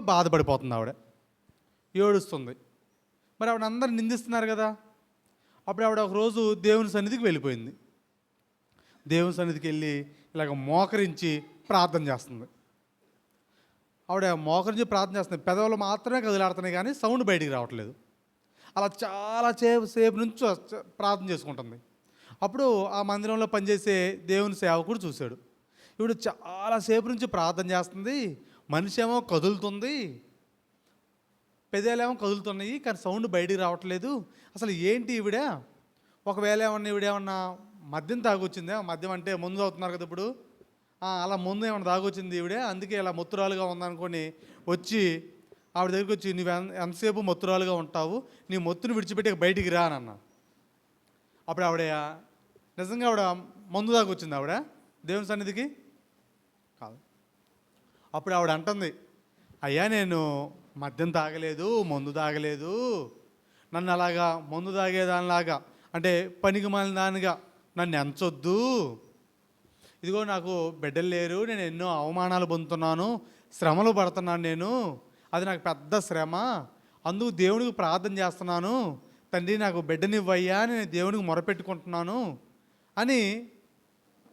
బాధపడిపోతుంది ఆవిడ, ఏడుస్తుంది. మరి ఆవిడ అందరు నిందిస్తున్నారు కదా. అప్పుడు ఆవిడ ఒకరోజు దేవుని సన్నిధికి వెళ్ళిపోయింది. దేవుని సన్నిధికి వెళ్ళి ఇలాగ మోకరించి ప్రార్థన చేస్తుంది. ఆవిడ మోకరించి ప్రార్థన చేస్తుంది. పెదవులు మాత్రమే కదిలాడుతున్నాయి కానీ సౌండ్ బయటికి రావట్లేదు. అలా చాలా సేపు నుంచి ప్రార్థన చేసుకుంటుంది. అప్పుడు ఆ మందిరంలో పనిచేసే దేవుని సేవకుడు చూశాడు. ఇప్పుడు చాలాసేపు నుంచి ప్రార్థన చేస్తుంది, మనిషి ఏమో కదులుతుంది, పెదేలేమో కదులుతున్నాయి కానీ సౌండ్ బయటికి రావట్లేదు. అసలు ఏంటి ఈవిడ? ఒకవేళ ఈవిడేమన్నా మద్యం తాగొచ్చిందే? మద్యం అంటే ముందు అవుతున్నారు కదా ఇప్పుడు, అలా ముందు ఏమన్నా తాగొచ్చింది ఈవిడే, అందుకే ఇలా మొత్తురాలుగా ఉందనుకొని వచ్చి ఆవిడ దగ్గరికి వచ్చి, నువ్వు ఎంతసేపు మొత్తురాలుగా ఉంటావు, నీ మొత్తుని విడిచిపెట్టి బయటికి రా అని అన్నా. అప్పుడు ఆవిడ నిజంగా మందు తాగొచ్చింది ఆవిడ దేవుని సన్నిధికి? కాదు. అప్పుడు ఆవిడ అంటుంది, అయ్యా నేను మద్యం తాగలేదు, మందు తాగలేదు, నన్ను అలాగా మందు తాగేదానిలాగా అంటే పనికి మాలిన దానిగా నన్ను ఎంచొద్దు. ఇదిగో నాకు బిడ్డలు లేరు, నేను ఎన్నో అవమానాలు పొందుతున్నాను, శ్రమలు పడుతున్నాను, నేను అది నాకు పెద్ద శ్రమ, అందుకు దేవునికి ప్రార్థన చేస్తున్నాను, తండ్రి నాకు బిడ్డనివ్వయ్యా నేను దేవునికి మొరపెట్టుకుంటున్నాను అని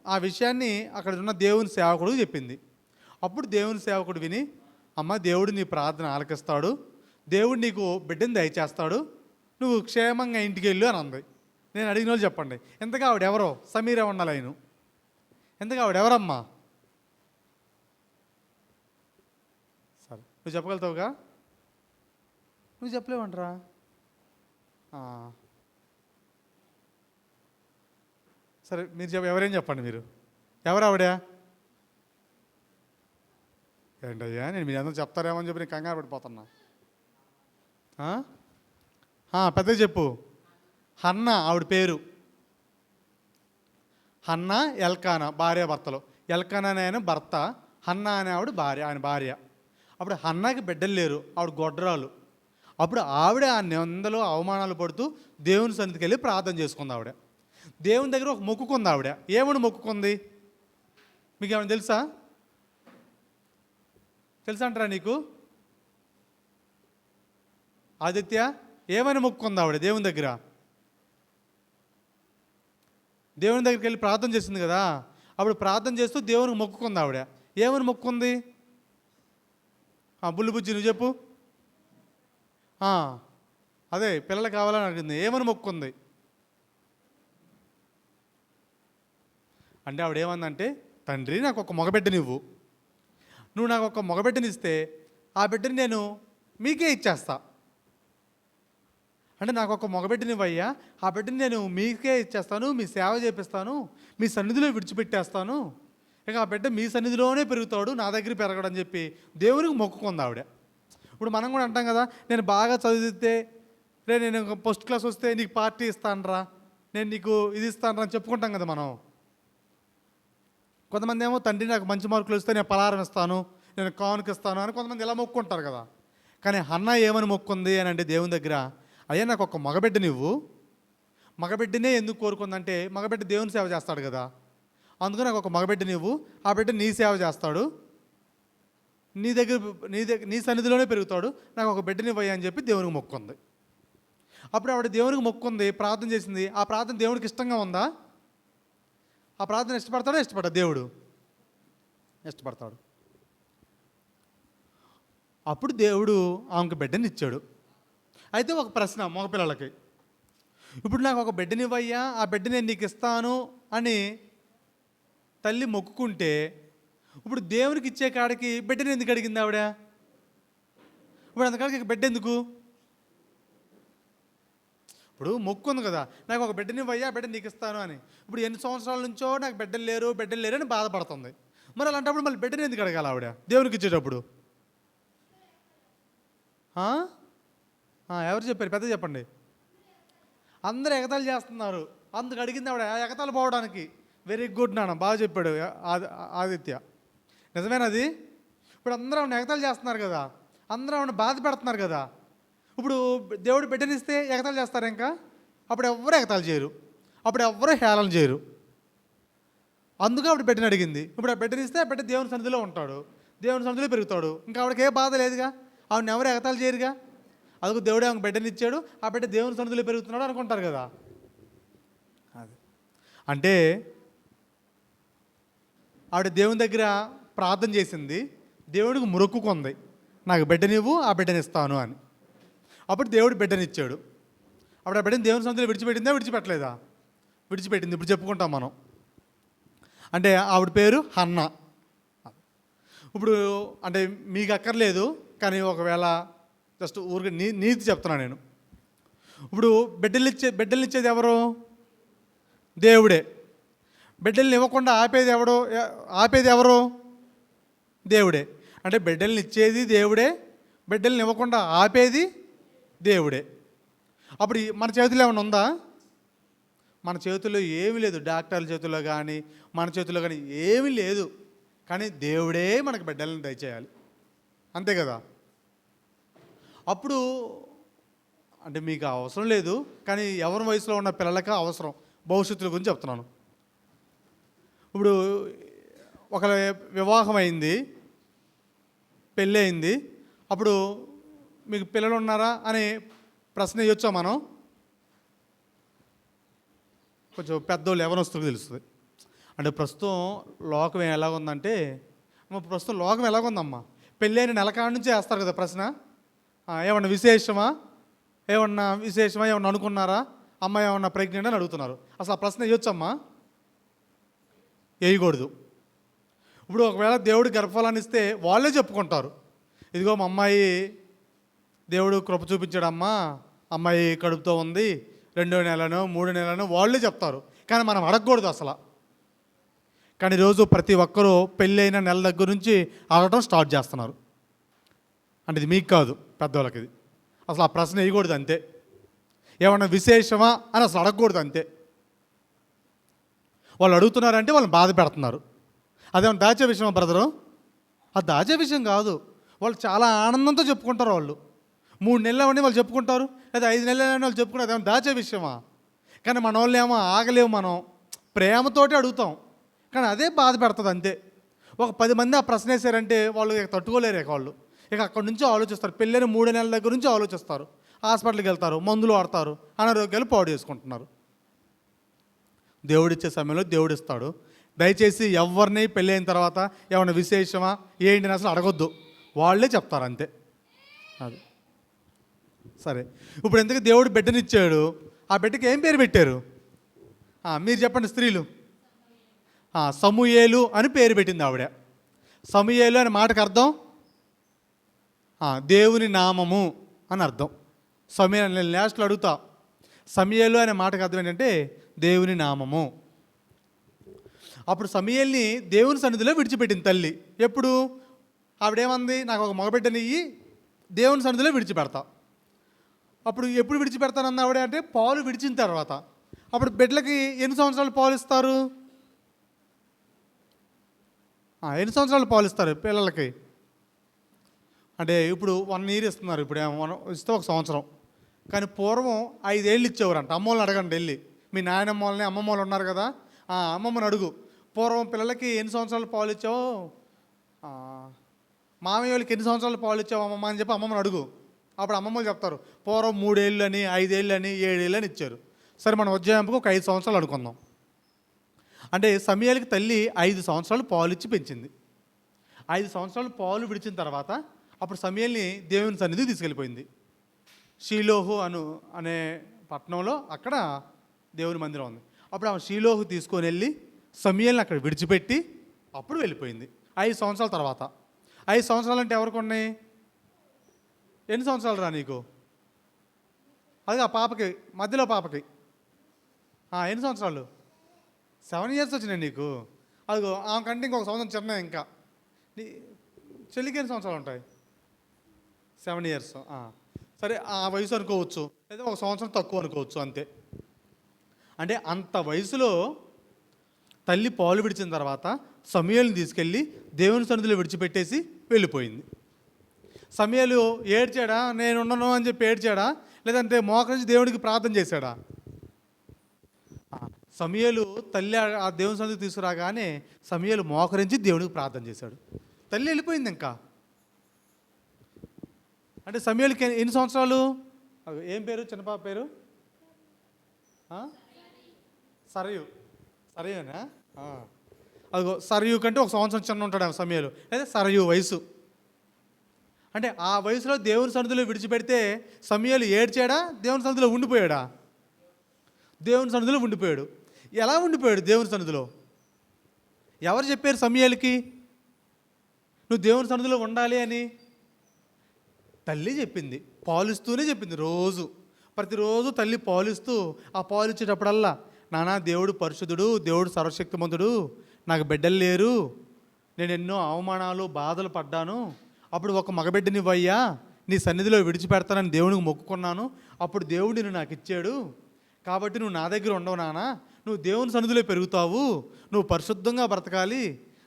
ఆ విషయాన్ని అక్కడ ఉన్న దేవుని సేవకుడు చెప్పింది. అప్పుడు దేవుని సేవకుడు విని, అమ్మ దేవుడు నీ ప్రార్థన ఆలకిస్తాడు, దేవుడు నీకు బిడ్డని దయచేస్తాడు, నువ్వు క్షేమంగా ఇంటికి వెళ్ళు అని అంది. నేను అడిగిన వాళ్ళు చెప్పండి, ఎంతగా ఆవిడెవరో? సమీర ఉండాలైను. ఎంతగా ఆవిడెవరమ్మా? సరే నువ్వు చెప్పగలుగుతావుగా? నువ్వు చెప్పలేవంటరా? సరే మీరు ఎవరేం చెప్పండి, మీరు ఎవరు ఆవిడ? ఏంటయ్యా నేను మీరు అందరూ చెప్తారేమో అని చెప్పి నేను కంగారు పడిపోతున్నా. పెద్దగా చెప్పు. హన్నా ఆవిడ పేరు. హన్నా ఎల్కానా భార్యాభర్తలు. ఎల్కానా అనే ఆయన భర్త, హన్నా అనే ఆవిడ భార్య, ఆయన భార్య. అప్పుడు హన్నాకి బిడ్డలు లేరు, ఆవిడ గొడ్రాలు. అప్పుడు ఆవిడ ఆ నిందలు అవమానాలు పడుతూ దేవుని సన్నిధికి వెళ్ళి ప్రార్థన చేసుకుంది. ఆవిడ దేవుని దగ్గర ఒక మొక్కుకుంది. ఆవిడ ఏమని మొక్కుకుంది మీకు ఏమైనా తెలుసా? తెలుసా అంటారా నీకు? ఆదిత్య, ఏమని మొక్కుకుంది ఆవిడ దేవుని దగ్గర? దేవుని దగ్గరికి వెళ్ళి ప్రార్థన చేసింది కదా. అప్పుడు ప్రార్థన చేస్తూ దేవునికి మొక్కుకుంది. ఆవిడ ఏమని మొక్కుకుంది? బుల్లిబుజ్జి నువ్వు చెప్పు. అదే పిల్లలు కావాలని అడిగింది. ఏమని మొక్కుకుంది అంటే ఆవిడ ఏమందంటే, తండ్రి నాకు ఒక మగబిడ్డనివ్వు, నువ్వు నాకు ఒక మగబిడ్డనిస్తే ఆ బిడ్డని నేను మీకే ఇచ్చేస్తా. అంటే నాకు ఒక మగబిడ్డనివ్వయ్యా, ఆ బిడ్డని నేను మీకే ఇచ్చేస్తాను, మీ సేవ చేపిస్తాను, మీ సన్నిధిలో విడిచిపెట్టేస్తాను, ఇక ఆ బిడ్డ మీ సన్నిధిలోనే పెరుగుతాడు, నా దగ్గర పెరగడం అని చెప్పి దేవునికి మొక్కుకుంది ఆవిడ. ఇప్పుడు మనం కూడా అంటాం కదా, నేను బాగా చదివితే నేను ఫస్ట్ క్లాస్ వస్తే నీకు పార్టీ ఇస్తానరా, నేను నీకు ఇది ఇస్తానరా అని చెప్పుకుంటాం కదా మనం. కొంతమంది ఏమో తండ్రి నాకు మంచి మార్కులు వస్తే నేను పలారం ఇస్తాను, నేను కానుక ఇస్తాను అని కొంతమంది ఇలా మొక్కుంటారు కదా. కానీ హన్నా ఏమని మొక్కుంది అని అంటే దేవుని దగ్గర, అయ్యా నాకు ఒక మగబిడ్డ నువ్వు. మగబిడ్డనే ఎందుకు కోరుకుందంటే మగబిడ్డ దేవుని సేవ చేస్తాడు కదా, అందుకు నాకు ఒక మగబిడ్డ నువ్వు, ఆ బిడ్డ నీ సేవ చేస్తాడు, నీ సన్నిధిలోనే పెరుగుతాడు, నాకు ఒక బిడ్డనివ్వయ్యా అని చెప్పి దేవునికి మొక్కుంది. అప్పుడు ఆవిడ దేవునికి మొక్కుంది, ప్రార్థన చేసింది. ఆ ప్రార్థన దేవునికి ఇష్టంగా ఉందా? ఆ ప్రార్థన ఇష్టపడతాడా? ఇష్టపడ్డా? దేవుడు ఇష్టపడతాడు. అప్పుడు దేవుడు ఆమెకు బిడ్డని ఇచ్చాడు. అయితే ఒక ప్రశ్న మగపిల్లలకి, ఇప్పుడు నాకు ఒక బిడ్డనివ్వయ్యా, ఆ బిడ్డ నేను నీకు ఇస్తాను అని తల్లి మొక్కుకుంటే, ఇప్పుడు దేవునికి ఇచ్చే కాడికి బిడ్డని ఎందుకు అడిగింది ఆవిడ? ఇప్పుడు అంతకాడికి బిడ్డ ఎందుకు? ఇప్పుడు మొక్కు ఉంది కదా, నాకు ఒక బిడ్డనివ్వయ్యా, బిడ్డ నీకు ఇస్తాను అని. ఇప్పుడు ఎన్ని సంవత్సరాల నుంచో నాకు బిడ్డలు లేరు అని బాధపడుతుంది. మరి అలాంటప్పుడు మళ్ళీ బిడ్డని ఎందుకు అడగాలి ఆవిడ దేవునికి ఇచ్చేటప్పుడు? ఎవరు చెప్పారు? పెద్ద చెప్పండి. అందరూ ఎగతాళి చేస్తున్నారు, అందుకు అడిగింది ఆవిడ ఎగతాళి పోవడానికి. వెరీ గుడ్ నాన్న, బాగా చెప్పాడు ఆదిత్య, నిజమేనది. ఇప్పుడు అందరూ ఆవిడ ఎగతాళి చేస్తున్నారు కదా, అందరూ ఆవిడ బాధ పెడుతున్నారు కదా. ఇప్పుడు దేవుడు బిడ్డనిస్తే ఎగతాళి చేస్తారు ఇంకా? అప్పుడు ఎవ్వరూ ఎగతాళి చేయరు, అప్పుడు ఎవ్వరూ హేళన చేయరు. అందుకే ఆవిడ బిడ్డని అడిగింది. ఇప్పుడు ఆ బిడ్డనిస్తే ఆ బిడ్డ దేవుని సన్నిధిలో ఉంటాడు, దేవుని సన్నిధిలో పెరుగుతాడు. ఇంకా ఆవిడకి ఏ బాధ లేదుగా, ఆవిడని ఎవరు ఎగతాళి చేయరుగా. అదిగో దేవుడే ఆమెకు బిడ్డని ఇచ్చాడు, ఆ బిడ్డ దేవుని సన్నిధిలో పెరుగుతున్నాడు అనుకుంటారు కదా. అది అంటే ఆవిడ దేవుని దగ్గర ప్రార్థన చేసింది, దేవుడికి మొక్కుకుంది, నాకు బిడ్డనివ్వు, ఆ బిడ్డని ఇస్తాను అని. అప్పుడు దేవుడు బిడ్డనిచ్చాడు. అప్పుడు ఆ బిడ్డని దేవుని సన్నిధిలో విడిచిపెట్టిందా, విడిచిపెట్టలేదా? విడిచిపెట్టింది. ఇప్పుడు చెప్పుకుంటాం మనం. అంటే ఆవిడ పేరు హన్నా. ఇప్పుడు అంటే మీకు అక్కర్లేదు, కానీ ఒకవేళ జస్ట్ ఊరికి నీతి చెప్తున్నాను నేను. ఇప్పుడు బిడ్డలిచ్చేది ఎవరు? దేవుడే. బిడ్డల్ని ఇవ్వకుండా ఆపేది ఎవరు? దేవుడే. అంటే బిడ్డల్ని ఇచ్చేది దేవుడే, బిడ్డల్ని ఇవ్వకుండా ఆపేది దేవుడే. అప్పుడు మన చేతిలో ఏమైనా ఉందా? మన చేతుల్లో ఏమీ లేదు. డాక్టర్ల చేతుల్లో కానీ మన చేతుల్లో కానీ ఏమీ లేదు. కానీ దేవుడే మనకు బిడ్డలను దయచేయాలి, అంతే కదా. అప్పుడు అంటే మీకు అవసరం లేదు, కానీ ఎవరి వయసులో ఉన్న పిల్లలకి అవసరం. భవిష్యత్తుల గురించి చెప్తున్నాను. ఇప్పుడు ఒక వివాహం అయింది, పెళ్ళి అయింది, అప్పుడు మీకు పిల్లలు ఉన్నారా అని ప్రశ్న వేయొచ్చా మనం? కొంచెం పెద్దోళ్ళు ఎవరొస్తుందో తెలుస్తుంది. అంటే ప్రస్తుతం లోకం ఎలాగుందంటే, ప్రస్తుతం లోకం ఎలాగుందమ్మా, పెళ్ళి అయిన నెల కాడ నుంచే వేస్తారు కదా ప్రశ్న. ఏమన్నా విశేషమా, ఏమన్నా అనుకున్నారా, అమ్మాయి ఏమన్నా ప్రెగ్నెంట్ అని అడుగుతున్నారు. అసలు ఆ ప్రశ్న వేయొచ్చమ్మా? వేయకూడదు. ఇప్పుడు ఒకవేళ దేవుడు గర్భఫలాన్ని ఇస్తే వాళ్ళే చెప్పుకుంటారు, ఇదిగో మా అమ్మాయి దేవుడు కృప చూపించాడమ్మా, అమ్మాయి కడుపుతో ఉంది, 2వ నెలను 3వ నెలను వాళ్ళే చెప్తారు. కానీ మనం అడగకూడదు అసలు. కానీ ఈరోజు ప్రతి ఒక్కరూ పెళ్ళైన నెల దగ్గర నుంచి అడగటం స్టార్ట్ చేస్తున్నారు. అంటే ఇది మీకు కాదు, పెద్దవాళ్ళకి. ఇది అసలు ఆ ప్రశ్న వేయకూడదు, అంతే. ఏమన్నా విశేషమా అని అసలు అడగకూడదు, అంతే. వాళ్ళు అడుగుతున్నారంటే వాళ్ళని బాధ పెడుతున్నారు. అదేమన్నా దాచే విషయమా బ్రదరు? అది దాచే విషయం కాదు. వాళ్ళు చాలా ఆనందంతో చెప్పుకుంటారు. వాళ్ళు 3 నెలలు అవన్నీ వాళ్ళు చెప్పుకుంటారు, లేదా 5 నెలలు అని వాళ్ళు చెప్పుకుంటారు. అదేమన్నా దాచే విషయమా? కానీ మన వాళ్ళు ఏమో ఆగలేము, మనం ప్రేమతోటి అడుగుతాం, కానీ అదే బాధ పెడుతుంది, అంతే. ఒక 10 మంది ఆ ప్రశ్న వేసారంటే వాళ్ళు ఇక తట్టుకోలేరు. వాళ్ళు ఇక అక్కడి నుంచి ఆలోచిస్తారు. పెళ్ళైన 3 నెలల దగ్గర నుంచి ఆలోచిస్తారు. హాస్పిటల్కి వెళ్తారు, మందులు వాడతారు, అనారోగ్యాలు పాడు చేసుకుంటున్నారు. దేవుడిచ్చే సమయంలో దేవుడు ఇస్తాడు. దయచేసి ఎవరిని పెళ్ళి అయిన తర్వాత ఏమైనా విశేషమా ఏంటి అసలు అడగొద్దు, వాళ్ళే చెప్తారు, అంతే. అది సరే. ఇప్పుడు ఎందుకు దేవుడు బిడ్డనిచ్చాడు, ఆ బిడ్డకి ఏం పేరు పెట్టారు? మీరు చెప్పండి స్త్రీలు. సమూయేలు అని పేరు పెట్టింది ఆవిడ. సమూయేలు అనే మాటకు అర్థం దేవుని నామము అని అర్థం. నేను లాస్ట్లో అడుగుతా, సమూయేలు అనే మాటకు అర్థం ఏంటంటే దేవుని నామము. అప్పుడు సమూయేలుని దేవుని సన్నిధిలో విడిచిపెట్టింది తల్లి. ఎప్పుడు? ఆవిడేమంది, నాకు ఒక మగబిడ్డని ఇయ్యి, దేవుని సన్నిధిలో విడిచిపెడతా. అప్పుడు ఎప్పుడు విడిచిపెడతానన్న ఆవిడ అంటే పాలు విడిచిన తర్వాత. అప్పుడు బిడ్డలకి ఎన్ని సంవత్సరాలు పాలు ఇస్తారు? ఎన్ని సంవత్సరాలు పాలు ఇస్తారు పిల్లలకి? అంటే ఇప్పుడు 1 year ఇస్తున్నారు. ఇప్పుడు ఇస్తే 1 సంవత్సరం. కానీ పూర్వం 5 ఏళ్ళు ఇచ్చేవారంట. అమ్మోళ్ళని అడగండి వెళ్ళి, మీ నాయనమ్మ వాళ్ళని, అమ్మమ్మ వాళ్ళు ఉన్నారు కదా, అమ్మమ్మని అడుగు, పూర్వం పిల్లలకి ఎన్ని సంవత్సరాలు పాలు ఇచ్చావో, మామయ్య వాళ్ళకి ఎన్ని సంవత్సరాలు పాలు ఇచ్చావు అమ్మమ్మ అని చెప్పి అమ్మమ్మని అడుగు. అప్పుడు అమ్మమ్మలు చెప్తారు, పూర్వం 3 ఏళ్ళు అని, 5 ఏళ్ళు అని, 7 ఏళ్ళు అని ఇచ్చారు. సరే, మనం ఉజ్జాయింపుకు ఒక 5 సంవత్సరాలు అనుకుందాం. అంటే సమూయేలుకి తల్లి 5 సంవత్సరాలు పాలు ఇచ్చి పెంచింది. 5 సంవత్సరాలు పాలు విడిచిన తర్వాత అప్పుడు సమూయేలుని దేవుని సన్నిధికి తీసుకెళ్ళిపోయింది. షీలోహు అనే పట్టణంలో అక్కడ దేవుని మందిరం ఉంది. అప్పుడు ఆమె షీలోహు తీసుకొని వెళ్ళి సమూయేలుని అక్కడ విడిచిపెట్టి అప్పుడు వెళ్ళిపోయింది 5 సంవత్సరాల తర్వాత. 5 సంవత్సరాలు అంటే ఎవరికి ఉన్నాయి? ఎన్ని సంవత్సరాలు రా నీకు? అది ఆ పాపకి, మధ్యలో పాపకి ఎన్ని సంవత్సరాలు? 7 years వచ్చినాయి నీకు. అదిగో ఆమె కంటే ఇంకొక సంవత్సరం చిన్న. ఇంకా నీ చెల్లికి ఎన్ని సంవత్సరాలు ఉంటాయి? 7 years. సరే, ఆ వయసు అనుకోవచ్చు, లేదా 1 సంవత్సరం తక్కువ అనుకోవచ్చు, అంతే. అంటే అంత వయసులో తల్లి పాలు విడిచిన తర్వాత సమూయేలుని తీసుకెళ్ళి దేవుని సన్నిధిలో విడిచిపెట్టేసి వెళ్ళిపోయింది. సమూయేలు ఏడ్చాడా, నేను ఉండను అని చెప్పి ఏడ్చాడా, లేదంటే మోకరించి దేవుడికి ప్రార్థన చేశాడా? సమూయేలు తల్లి ఆ దేవుని సన్నిధికి తీసుకురాగానే సమూయేలు మోకరించి దేవుడికి ప్రార్థన చేశాడు. తల్లి వెళ్ళిపోయింది ఇంకా. అంటే సమూయేలుకి ఎన్ని సంవత్సరాలు? ఏం పేరు చిన్నపాప పేరు? సరయు. సరయునా? అదిగో సరయు కంటే ఒక సంవత్సరం చిన్న ఉంటాడు ఆమె సమూయేలు. లేదా సరయు వయసు. అంటే ఆ వయసులో దేవుని సన్నిధిలో విడిచిపెడితే సమూయేలు ఏడ్చాడా, దేవుని సన్నిధిలో ఉండిపోయాడా? దేవుని సన్నిధిలో ఉండిపోయాడు. ఎలా ఉండిపోయాడు దేవుని సన్నిధిలో? ఎవరు చెప్పారు సమూయేలుకి నువ్వు దేవుని సన్నిధిలో ఉండాలి అని? తల్లి చెప్పింది. పాలిస్తూనే చెప్పింది. ప్రతిరోజు తల్లి పాలిస్తూ, ఆ పాలు ఇచ్చేటప్పుడల్లా, నానా దేవుడు పరిశుద్ధుడు, దేవుడు సర్వశక్తిమంతుడు, నాకు బిడ్డలు లేరు, నేను ఎన్నో అవమానాలు బాధలు పడ్డాను, అప్పుడు ఒక మగబిడ్డనివ్వయ్యా, నీ సన్నిధిలో విడిచిపెడతానని దేవునికి మొక్కుకున్నాను, అప్పుడు దేవుడు నిన్ను నాకు ఇచ్చాడు, కాబట్టి నువ్వు నా దగ్గర ఉండవు నాన్న, నువ్వు దేవుని సన్నిధిలో పెరుగుతావు, నువ్వు పరిశుద్ధంగా బ్రతకాలి,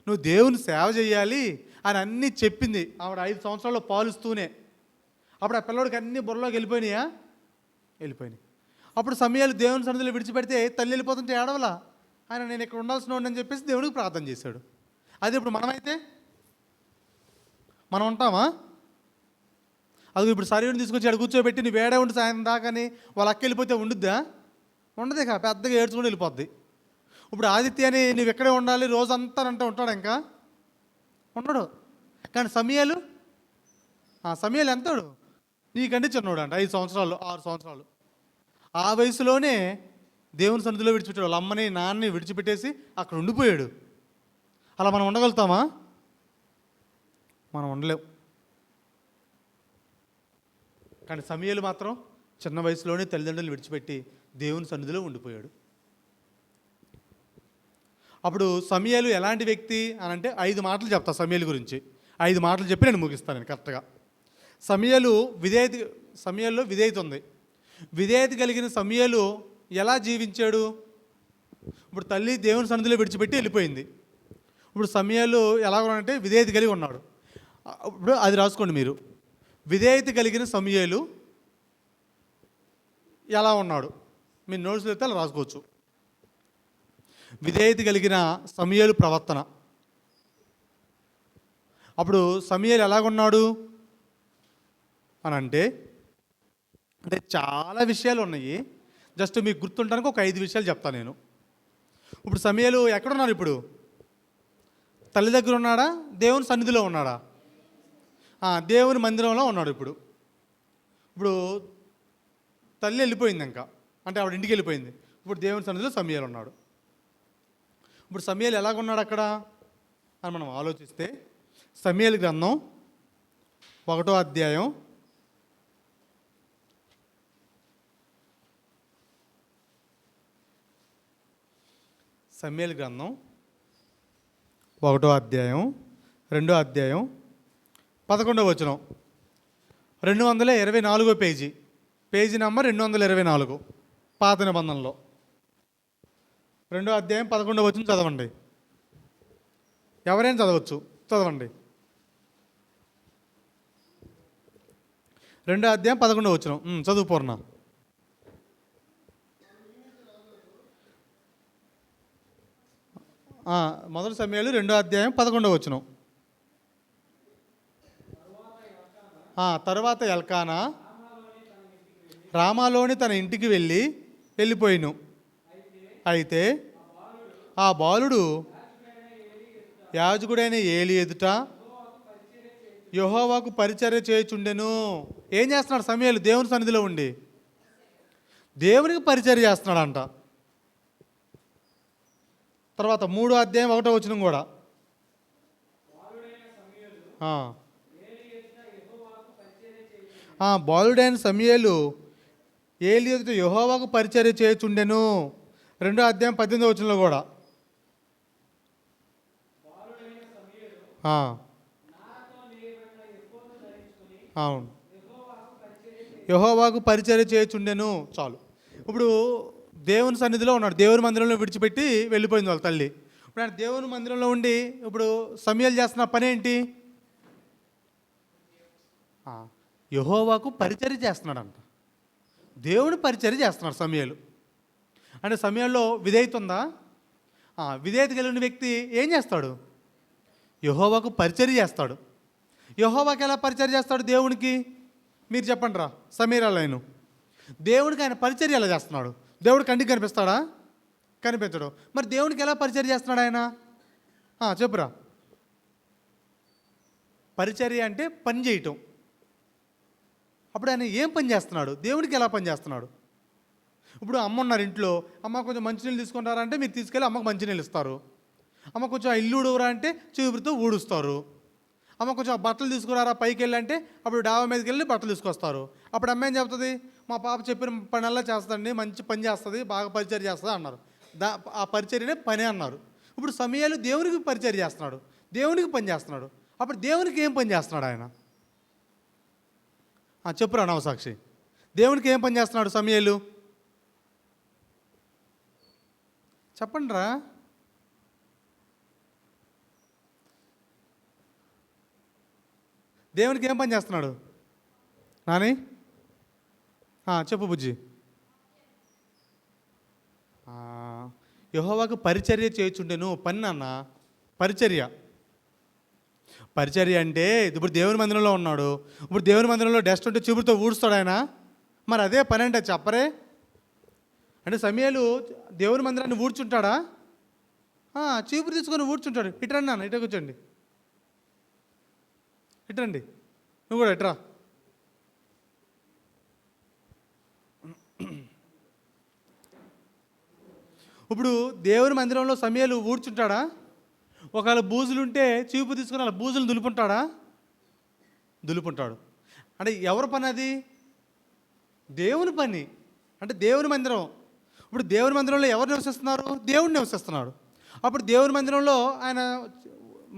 నువ్వు దేవుని సేవ చేయాలి అని అన్నీ చెప్పింది ఆవిడ 5 సంవత్సరాల్లో పాలిస్తూనే. అప్పుడు ఆ పిల్లడికి అన్ని బుర్రలోకి వెళ్ళిపోయినాయా? వెళ్ళిపోయినాయి. అప్పుడు సమూయేలు దేవుని సన్నిధిలో విడిచిపెడితే తల్లి వెళ్ళిపోతుంటే ఏడవలా, ఆయన నేను ఇక్కడ ఉండాల్సిన వాడిని అని చెప్పేసి దేవుడికి ప్రార్థన చేశాడు. అదే ఇప్పుడు మనమైతే మనం ఉంటామా? అది ఇప్పుడు సరైన తీసుకొచ్చి అక్కడ కూర్చోబెట్టి నీ వేడే ఉండి సాయంత్రం దాకాని వాళ్ళ అక్క వెళ్ళిపోతే ఉండుద్దా? ఉండదే కా, పెద్దగా ఏడ్చుకుని వెళ్ళిపోద్ది. ఇప్పుడు ఆదిత్య అని నువ్వు ఇక్కడే ఉండాలి రోజంతా అంటే ఉంటాడు? ఇంకా ఉండడు. కానీ సమూయేలు ఎంతడు? నీకంటే చిన్నోడు అంట, 5 సంవత్సరాలు 6 సంవత్సరాలు. ఆ వయసులోనే దేవుని సన్నిధిలో విడిచిపెట్టాడు. వాళ్ళ అమ్మని నాన్నని విడిచిపెట్టేసి అక్కడ ఉండిపోయాడు. అలా మనం ఉండగలుగుతామా? మనం ఉండలేం. కానీ సమూయేలు మాత్రం చిన్న వయసులోనే తల్లిదండ్రులు విడిచిపెట్టి దేవుని సన్నిధిలో ఉండిపోయాడు. అప్పుడు సమూయేలు ఎలాంటి వ్యక్తి అని అంటే 5 మాటలు చెప్తా సమూయేలు గురించి. 5 మాటలు చెప్పి నేను ముగిస్తాను నేను కరెక్ట్గా. సమూయేలులో విధేయత ఉంది. విధేయత కలిగిన సమూయేలు ఎలా జీవించాడు? ఇప్పుడు తల్లి దేవుని సన్నిధిలో విడిచిపెట్టి వెళ్ళిపోయింది. ఇప్పుడు సమూయేలు ఎలా ఉన్నాడంటే విధేయత కలిగి ఉన్నాడు. ఇప్పుడు అది రాసుకోండి మీరు. విధేయత కలిగిన సమూయేలు ఎలా ఉన్నాడు? మీరు నోట్స్లో అయితే అలా రాసుకోవచ్చు. విధేయత కలిగిన సమూయేలు ప్రవర్తన. అప్పుడు సమూయేలు ఎలాగున్నాడు అని అంటే చాలా విషయాలు ఉన్నాయి. జస్ట్ మీకు గుర్తుండడానికి ఒక 5 విషయాలు చెప్తాను నేను. ఇప్పుడు సమూయేలు ఎక్కడున్నాడు? ఇప్పుడు తల్లి దగ్గర ఉన్నాడా? దేవుని సన్నిధిలో ఉన్నాడా? దేవుని మందిరంలో ఉన్నాడు. ఇప్పుడు తల్లి వెళ్ళిపోయింది ఇంకా, అంటే ఆవిడ ఇంటికి వెళ్ళిపోయింది. ఇప్పుడు దేవుని సన్నిధిలో సమూయేలు ఉన్నాడు. ఇప్పుడు సమూయేలు ఎలాగున్నాడు అక్కడ అని మనం ఆలోచిస్తే, సమూయేలు గ్రంథం 1వ అధ్యాయం 2వ అధ్యాయం 11వ వచనం, 224వ పేజీ నంబర్ 224 పాత నిబంధనలో. 2వ అధ్యాయం 11వ వచనం చదవండి. ఎవరైనా చదవచ్చు, చదవండి. 2వ అధ్యాయం 11వ వచనం చదువు పూర్ణ. మొదటి సమూయేలు 2వ అధ్యాయం 11వ వచనం. తరువాత ఎల్కానా రామాలోని తన ఇంటికి వెళ్ళిపోయిను. అయితే ఆ బాలుడు యాజకుడైన ఏలి ఎదుట యెహోవాకు పరిచర్య చేయుచుండెను. ఏం చేస్తున్నాడు సమూయేలు? దేవుని సన్నిధిలో ఉండి దేవునికి పరిచర్య చేస్తున్నాడంట. తర్వాత 3వ అధ్యాయం 1వ వచనం కూడా, బాలుడైన సమూయేలు ఏలి ఎదుట యెహోవాకు పరిచర్య చేయుచుండెను. 2వ అధ్యాయం 18వ వచనంలో కూడా అవును, యెహోవాకు పరిచర్య చేయుచుండెను. చాలు. ఇప్పుడు దేవుని సన్నిధిలో ఉన్నాడు, దేవుని మందిరంలో విడిచిపెట్టి వెళ్ళిపోయింది వాళ్ళ తల్లి. ఇప్పుడు ఆయన దేవుని మందిరంలో ఉండి ఇప్పుడు సమూయేలు చేస్తున్న పని ఏంటి? యెహోవాకు పరిచర్య చేస్తున్నాడంట. దేవుని పరిచర్య చేస్తున్నాడు సమూయేలు. అంటే సమూయేలులో విధేయత ఉందా? విధేయత కలిగిన వ్యక్తి ఏం చేస్తాడు? యెహోవాకు పరిచర్య చేస్తాడు. యెహోవాకి ఎలా పరిచర్య చేస్తాడు దేవునికి? మీరు చెప్పండి రా, సమీరా లైను. దేవుడికి ఆయన పరిచర్య ఎలా చేస్తున్నాడు? దేవుడు కంటికి కనిపిస్తాడా? కనిపించడు. మరి దేవునికి ఎలా పరిచర్య చేస్తున్నాడు ఆయన? చెప్పురా. పరిచర్య అంటే పని చేయటం. అప్పుడు ఆయన ఏం పని చేస్తున్నాడు? దేవునికి ఎలా పని చేస్తున్నాడు? ఇప్పుడు అమ్మ ఉన్నారు ఇంట్లో, అమ్మ కొంచెం మంచినీళ్ళు తీసుకుంటారా అంటే మీరు తీసుకెళ్ళి అమ్మకు మంచినీళ్ళు ఇస్తారు. అమ్మ కొంచెం ఇల్లు ఊడవరా అంటే చీపురుతో ఊడుస్తారు. అమ్మ కొంచెం బట్టలు తీసుకురారా పైకి వెళ్ళి అంటే అప్పుడు డాబా మీదకి వెళ్ళి బట్టలు తీసుకొస్తారు. అప్పుడు అమ్మ ఏం చెప్తుంది? మా పాప చెప్పిన పనల్లా చేస్తుందండి, మంచి పని చేస్తుంది, బాగా పరిచర్య చేస్తుంది అన్నారు. ఆ పరిచర్యనే పని అన్నారు. ఇప్పుడు సమయాలు దేవునికి పరిచర్య చేస్తున్నాడు, దేవునికి పని చేస్తున్నాడు. అప్పుడు దేవునికి ఏం పని చేస్తున్నాడు ఆయన? చెప్పురా నవసాక్షి, దేవునికి ఏం పని చేస్తున్నాడు సమయాలు? చెప్పండి రా. దేవునికి ఏం పని చేస్తున్నాడు నాని? చెప్పు బుజ్జి. యెహోవాకు పరిచర్య చేయుచుండెను. పని నాన్న, పరిచర్య. పరిచర్య అంటే ఇప్పుడు దేవుని మందిరంలో ఉన్నాడు. ఇప్పుడు దేవుని మందిరంలో డస్ట్ ఉంటే చీపురుతో ఊడుస్తాడు ఆయన. మరి అదే పని అంటే చెప్పరే. అంటే సమయాలు దేవుని మందిరాన్ని ఊడ్చుంటాడా? చీపురు తీసుకొని ఊడ్చుంటాడు. ఇటరండి నాన్న, ఇట కూర్చోండి, ఇటరండి, నువ్వు కూడా ఇట్రా. ఇప్పుడు దేవుని మందిరంలో సమయాలు ఊడ్చుంటాడా? ఒకవేళ బూజులుంటే చీపు తీసుకుని అలా బూజులు దులుపుంటాడా? దులుపుంటాడు. అంటే ఎవరి పని అది? దేవుని పని. అంటే దేవుని మందిరం. ఇప్పుడు దేవుని మందిరంలో ఎవరు నివసిస్తున్నారు? దేవుడు నివసిస్తున్నాడు. అప్పుడు దేవుని మందిరంలో ఆయన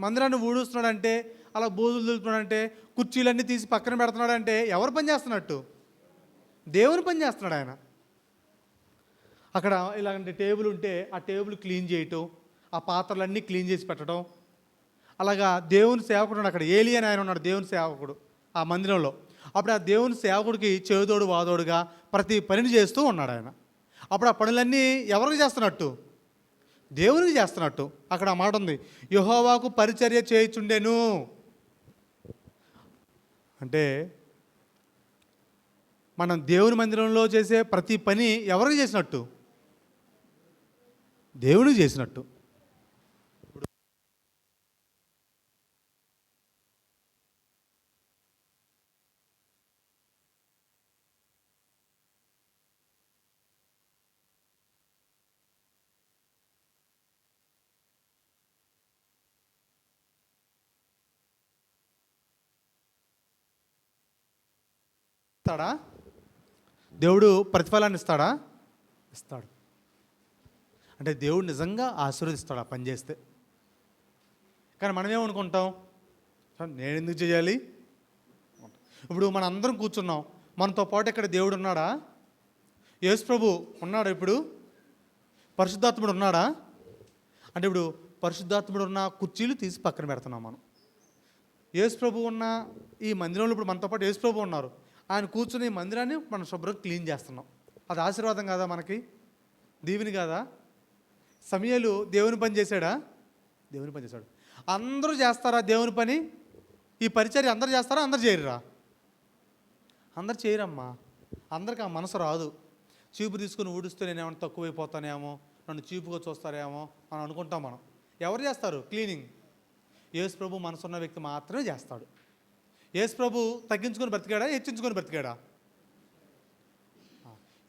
మందిరాన్ని ఊడుస్తున్నాడంటే, అలా బూజులు దులుపుతున్నాడంటే, కుర్చీలన్నీ తీసి పక్కన పెడుతున్నాడంటే ఎవరు పని చేస్తున్నట్టు? దేవుని పని చేస్తున్నాడు ఆయన. అక్కడ ఇలాంటి టేబుల్ ఉంటే ఆ టేబుల్ క్లీన్ చేయటం, ఆ పాత్రలన్నీ క్లీన్ చేసి పెట్టడం. అలాగా దేవుని సేవకుడు అక్కడ ఏలి అని ఆయన ఉన్నాడు, దేవుని సేవకుడు ఆ మందిరంలో. అప్పుడు ఆ దేవుని సేవకుడికి చేదోడు వాదోడుగా ప్రతి పనిని చేస్తూ ఉన్నాడు ఆయన. అప్పుడు ఆ పనులన్నీ ఎవరికి చేస్తున్నట్టు? దేవునికి చేస్తున్నట్టు. అక్కడ ఆ మాట ఉంది, యెహోవాకు పరిచర్య చేయుచుండెను. అంటే మనం దేవుని మందిరంలో చేసే ప్రతి పని ఎవరికి చేసినట్టు? దేవునికి చేసినట్టు. ఇస్తాడా? దేవుడు ప్రతిఫలాన్ని ఇస్తాడా? ఇస్తాడు. అంటే దేవుడు నిజంగా ఆశీర్వదిస్తాడు ఆ పని చేస్తే. కానీ మనమేమనుకుంటాం? నేను ఎందుకు చేయాలి? ఇప్పుడు మన అందరం కూర్చున్నాం, మనతో పాటు ఇక్కడ దేవుడు ఉన్నాడా? యేసు ప్రభు ఉన్నాడా? ఇప్పుడు పరిశుద్ధాత్ముడు ఉన్నాడా? అంటే ఇప్పుడు పరిశుద్ధాత్ముడు ఉన్న కుర్చీలు తీసి పక్కన పెడుతున్నాం మనం. యేసు ప్రభు ఉన్న ఈ మందిరంలో ఇప్పుడు మనతో పాటు యేసు ప్రభు ఉన్నారు. ఆయన కూర్చుని ఈ మందిరాన్ని మనం శుభ్రంగా క్లీన్ చేస్తున్నాం. అది ఆశీర్వాదం కాదా మనకి? దీవెని కాదా? సమయాలు దేవుని పని చేశాడా? దేవుని పని చేశాడు. అందరూ చేస్తారా దేవుని పని? ఈ పరిచర్య అందరూ చేస్తారా? అందరు చేయరురా? అందరు చేయరమ్మా. అందరికి ఆ మనసు రాదు. చీపు తీసుకుని ఊడిస్తే నేను ఏమైనా తక్కువైపోతానేమో, నన్ను చీపుగా చూస్తారేమో అని అనుకుంటాం మనం. ఎవరు చేస్తారు క్లీనింగ్? యేసు ప్రభు మనసున్న వ్యక్తి మాత్రమే చేస్తాడు. యేసు ప్రభు తగ్గించుకొని బ్రతికాడా, హెచ్చించుకొని బ్రతికాడా?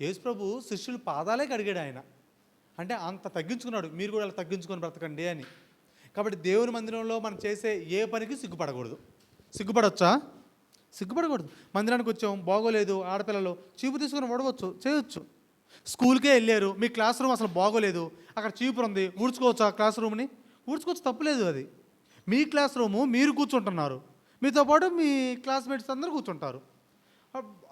యేసు ప్రభు శిష్యులు పాదాలే కడిగాడు ఆయన. అంటే అంత తగ్గించుకున్నాడు, మీరు కూడా అలా తగ్గించుకొని బ్రతకండి అని. కాబట్టి దేవుని మందిరంలో మనం చేసే ఏ పనికి సిగ్గుపడకూడదు. సిగ్గుపడవచ్చా? సిగ్గుపడకూడదు. మందిరానికి వచ్చాం, బాగోలేదు, ఆడపిల్లలు చీపు తీసుకొని ఓడవచ్చు, చేయొచ్చు. స్కూల్కే వెళ్ళారు, మీ క్లాస్ రూమ్ అసలు బాగోలేదు, అక్కడ చీపురు ఉంది, ఊడ్చుకోవచ్చు. ఆ క్లాస్ రూమ్ని ఊడ్చుకోవచ్చు, తప్పులేదు. అది మీ క్లాస్ రూము, మీరు కూర్చుంటున్నారు, మీతో పాటు మీ క్లాస్మేట్స్ అందరూ కూర్చుంటారు.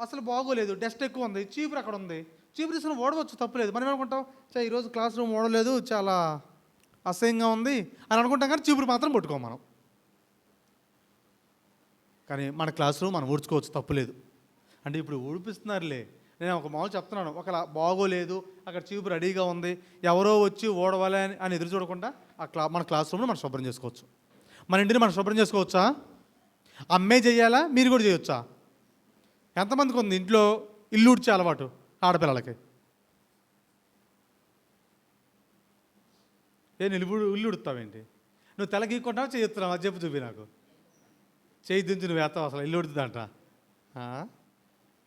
అసలు బాగోలేదు, డస్ట్ ఎక్కువ ఉంది, చీపురు అక్కడ ఉంది, చీపురు తీసుకుని ఓడవచ్చు, తప్పులేదు. మనం ఏమనుకుంటాం? ఈరోజు క్లాస్ రూమ్ ఓడలేదు, చాలా అసహ్యంగా ఉంది అని అనుకుంటాం, కానీ చీపురు మాత్రం పట్టుకోం మనం. కానీ మన క్లాస్ రూమ్ మనం ఊడ్చుకోవచ్చు, తప్పులేదు. అంటే ఇప్పుడు ఊడిపిస్తున్నారులే, నేను ఒక మామూలు చెప్తున్నాను. ఒకలా బాగోలేదు, అక్కడ చీపురు రెడీగా ఉంది, ఎవరో వచ్చి ఓడవాలి అని ఎదురు చూడకుండా మన క్లాస్ రూమ్లో మనం శుభ్రం చేసుకోవచ్చు. మన ఇంటిని మనం శుభ్రం చేసుకోవచ్చా? అమ్మే చేయాలా, మీరు కూడా చేయొచ్చా? ఎంతమందికి ఉంది ఇంట్లో ఇల్లు ఉడ్చే అలవాటు ఆడపిల్లలకి? ఇల్లు ఉడుతావేంటి? నువ్వు తల గీక్కుంటావా చేస్తున్నావు? అది చెప్పు, చూపి నాకు. చేయి దించి నువ్వు వేస్తావు అసలు ఇల్లు ఉడుతుందంట.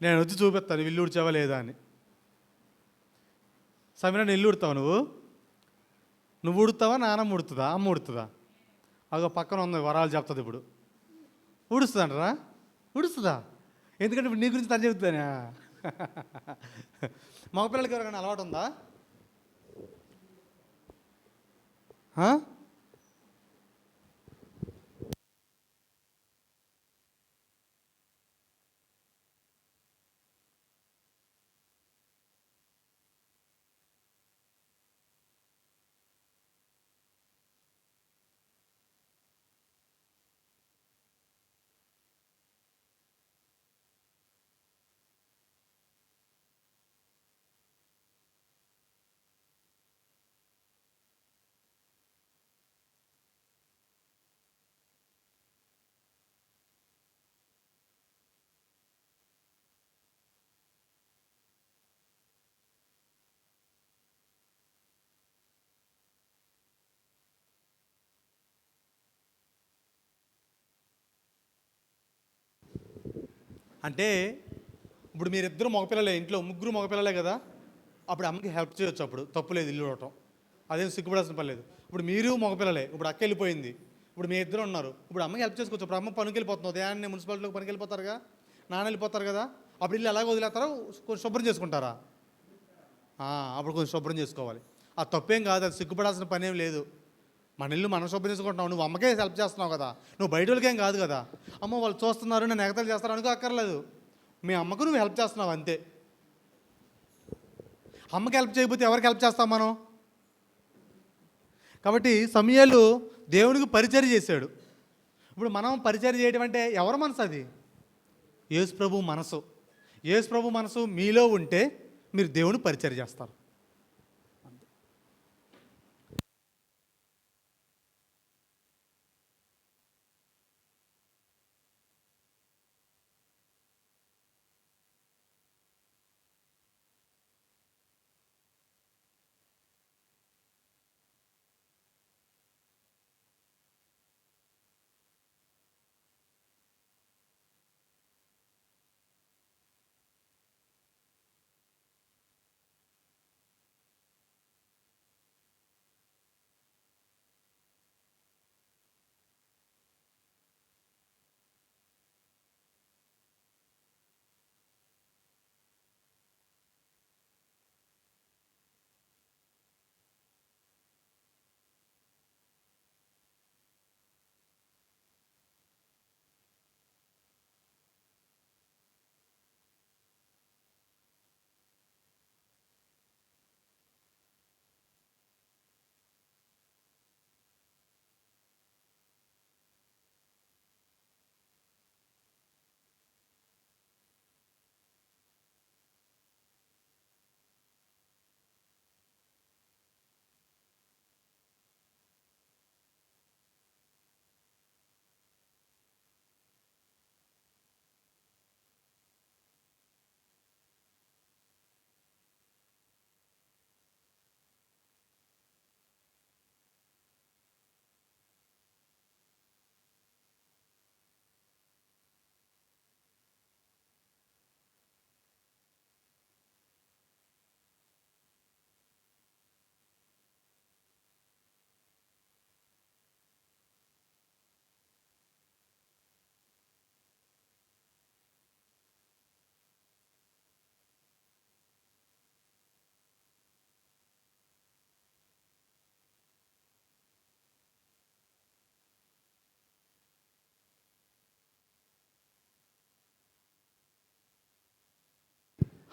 నేను వచ్చి చూపిస్తాను ఇల్లు ఉడిచావా లేదా అని. సమీరా, ఇల్లు ఉడతావా నువ్వు? నువ్వు ఉడుతావా, నాన్నమ్మ ఉడుతుందా, అమ్మ ఉడుతుందా? అగో పక్కన ఉంది, వరాలు చెప్తుంది ఇప్పుడు. ఉడుస్తుందంటరా? ఉడుస్తుందా? ఎందుకంటే ఇప్పుడు నీ గురించి తను చెబుతానా? మగపిల్లలకి ఎవరికైనా అలవాటు ఉందా? అంటే ఇప్పుడు మీరిద్దరు మగపిల్లలే, ఇంట్లో ముగ్గురు మగపిల్లలే కదా, అప్పుడు అమ్మకి హెల్ప్ చేయొచ్చు, అప్పుడు తప్పులేదు ఇల్లు ఉండటం, అదేం సిగ్గుపడాల్సిన పని లేదు. ఇప్పుడు మీరు మగపిల్లలే, ఇప్పుడు అక్క వెళ్ళిపోయింది, ఇప్పుడు మీ ఇద్దరు ఉన్నారు, ఇప్పుడు అమ్మకి హెల్ప్ చేసుకోవచ్చు. ఇప్పుడు అమ్మ పనికి వెళ్ళిపోతుంది, ఉదయాన్నే మున్సిపాలిటీలోకి పనికి వెళ్ళిపోతారుగా, నాన్న వెళ్ళిపోతారు కదా, అప్పుడు ఇల్లు ఎలాగ వదిలేస్తారో కొంచెం శుభ్రం చేసుకుంటారా? అప్పుడు కొంచెం శుభ్రం చేసుకోవాలి. అది తప్పేం కాదు, అది సిగ్గుపడాల్సిన పని ఏం లేదు. మన ఇల్లు మనం శుభ్రం చేసుకుంటున్నావు, నువ్వు అమ్మకే హెల్ప్ చేస్తున్నావు కదా, నువ్వు బయట వాళ్ళకేం కాదు కదా. అమ్మ వాళ్ళు చూస్తున్నారు, నేను ఎగతాలు చేస్తారు అనుకో అక్కర్లేదు, మీ అమ్మకు నువ్వు హెల్ప్ చేస్తున్నావు అంతే. అమ్మకి హెల్ప్ చేయకపోతే ఎవరికి హెల్ప్ చేస్తాం మనం? కాబట్టి సమూయేలు దేవునికి పరిచర్య చేశాడు. ఇప్పుడు మనం పరిచర్య చేయడం అంటే ఎవరి మనసు? అది యేసు ప్రభు మనసు. యేసు ప్రభు మనసు మీలో ఉంటే మీరు దేవుని పరిచర్య చేస్తారు.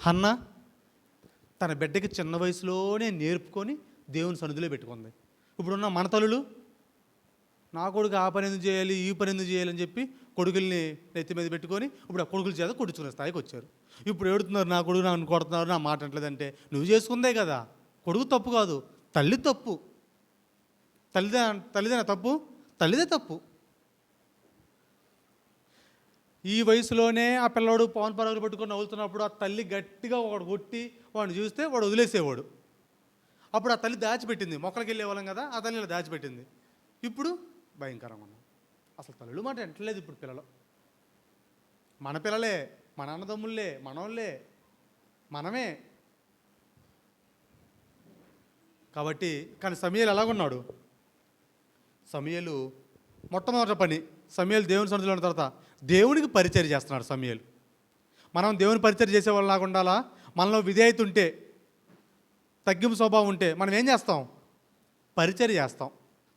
హన్న తన బిడ్డకి చిన్న వయసులోనే నేర్పుకొని దేవుని సన్నిధిలో పెట్టుకుంది. ఇప్పుడున్న మన తల్లులు నా కొడుకు ఆ పని ఎందుకు చేయాలి, ఈ పని ఎందుకు చేయాలని చెప్పి కొడుకుల్ని నెత్తి మీద పెట్టుకొని ఇప్పుడు ఆ కొడుకుల చేత కొడుచుకునే స్థాయికి వచ్చారు. ఇప్పుడు ఏడుతున్నారు, నా కొడుకు నన్ను కొడుతున్నారు, నా మాట అంటలేదంటే నువ్వు చేసుకుందే కదా. కొడుకు తప్పు కాదు, తల్లి తప్పు. తల్లిదేనా తప్పు? తల్లిదే తప్పు. ఈ వయసులోనే ఆ పిల్లవాడు పవన్ పరుగులు పట్టుకొని నవ్వుతున్నప్పుడు ఆ తల్లి గట్టిగా ఒకడు కొట్టి వాడిని చూస్తే వాడు వదిలేసేవాడు. అప్పుడు ఆ తల్లి దాచిపెట్టింది, మొక్కలకి వెళ్ళే వాళ్ళం కదా, ఆ తల్లి ఇలా దాచిపెట్టింది. ఇప్పుడు భయంకరంగా ఉన్నాం. అసలు తల్లుడు మాట ఎంటలేదు ఇప్పుడు పిల్లలు. మన పిల్లలే, మన అన్నదమ్ముళ్ళే, మనోళ్ళే, మనమే. కాబట్టి కానీ సమూయేలు ఎలాగున్నాడు? సమూయేలు మొట్టమొదటి పని, సమూయేలు దేవుని సన్నిధిలో ఉన్న తర్వాత దేవునికి పరిచర్య చేస్తున్నాడు సమూయేలు. మనం దేవుని పరిచర్య చేసే వాళ్ళలాగా ఉండాలా? మనలో విధేయత ఉంటే, తగ్గింపు స్వభావం ఉంటే మనం ఏం చేస్తాం? పరిచర్య చేస్తాం,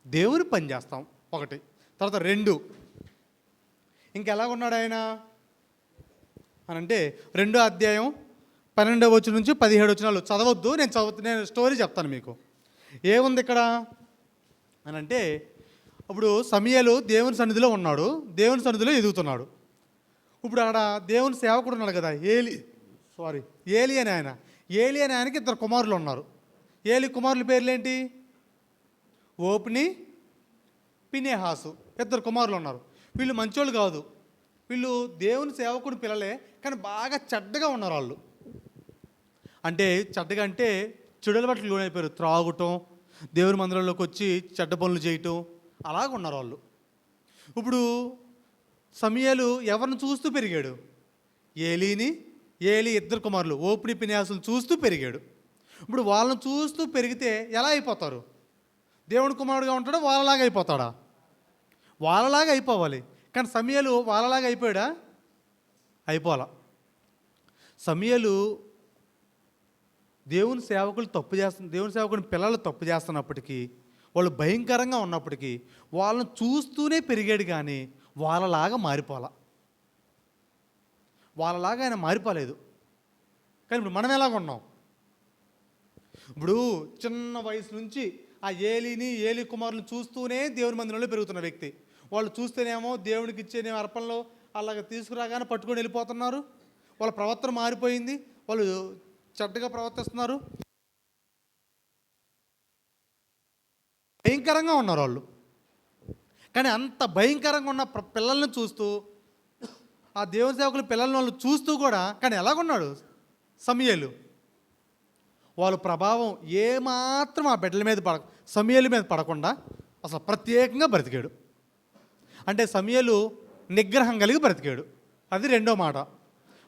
దేవుని పని చేస్తాం. ఒకటి. తర్వాత రెండు, ఇంకెలాగున్నాడు ఆయన అని అంటే 2వ అధ్యాయం 12వ వచనం నుంచి 17 వచనాలు చదవద్దు, నేను స్టోరీ చెప్తాను మీకు. ఏముంది ఇక్కడ అని అంటే, ఇప్పుడు సమూయేలు దేవుని సన్నిధిలో ఉన్నాడు, దేవుని సన్నిధిలో ఎదుగుతున్నాడు. ఇప్పుడు అక్కడ దేవుని సేవకుడు ఉన్నాడు కదా, ఏలి అని ఆయన. ఏలి అని ఆయనకి 2 కుమారులు ఉన్నారు. ఏలి కుమారుల పేర్లేంటి? ఓప్ని, పినేహాసు. 2 కుమారులు ఉన్నారు. వీళ్ళు మంచోళ్ళు కాదు, వీళ్ళు దేవుని సేవకుడు పిల్లలే, కానీ బాగా చెడ్డగా ఉన్నారు వాళ్ళు. అంటే చెడ్డగా అంటే చెడుల బట్టలు లోనైపోయారు, త్రాగటం, దేవుని మందిరంలోకి వచ్చి చెడ్డ పనులు చేయటం, అలాగ ఉన్నారు వాళ్ళు. ఇప్పుడు సమూయేలు ఎవరిని చూస్తూ పెరిగాడు? ఏలి 2 కుమారులు ఓప్ని, పినేహాసులు చూస్తూ పెరిగాడు. ఇప్పుడు వాళ్ళని చూస్తూ పెరిగితే ఎలా అయిపోతారు? దేవుని కుమారుడుగా ఉంటాడా, వాళ్ళలాగా అయిపోతాడా? వాళ్ళలాగా అయిపోవాలి. కానీ సమూయేలు వాళ్ళలాగా అయిపోయాడా? అయిపోవాలా. సమూయేలు దేవుని సేవకులు దేవుని సేవకుని పిల్లలు తప్పు చేస్తున్నప్పటికీ, వాళ్ళు భయంకరంగా ఉన్నప్పటికీ వాళ్ళని చూస్తూనే పెరిగాడు, కానీ వాళ్ళలాగా మారిపోవాలా. వాళ్ళలాగా ఆయన మారిపోలేదు. కానీ ఇప్పుడు మనం ఎలాగ ఉన్నాం? ఇప్పుడు చిన్న వయసు నుంచి ఆ ఏలి కుమారులను చూస్తూనే దేవుని మందిరంలో పెరుగుతున్న వ్యక్తి, వాళ్ళు చూస్తేనేమో దేవునికి ఇచ్చేనేమో అర్పణలో అలాగ తీసుకురాగానే పట్టుకొని వెళ్ళిపోతున్నారు. వాళ్ళ ప్రవర్తన మారిపోయింది, వాళ్ళు చెడ్డగా ప్రవర్తిస్తున్నారు, భయంకరంగా ఉన్నారు వాళ్ళు. కానీ అంత భయంకరంగా ఉన్న పిల్లల్ని చూస్తూ, ఆ దేవుని సేవకుల పిల్లల్ని వాళ్ళు చూస్తూ కూడా, కానీ ఎలాగున్నాడు సమూయేలు? వాళ్ళ ప్రభావం ఏమాత్రం ఆ బిడ్డల మీద సమూయేలు మీద పడకుండా అసలు ప్రత్యేకంగా బ్రతికాడు. అంటే సమూయేలు నిగ్రహం కలిగి బ్రతికాడు. అది 2వ మాట.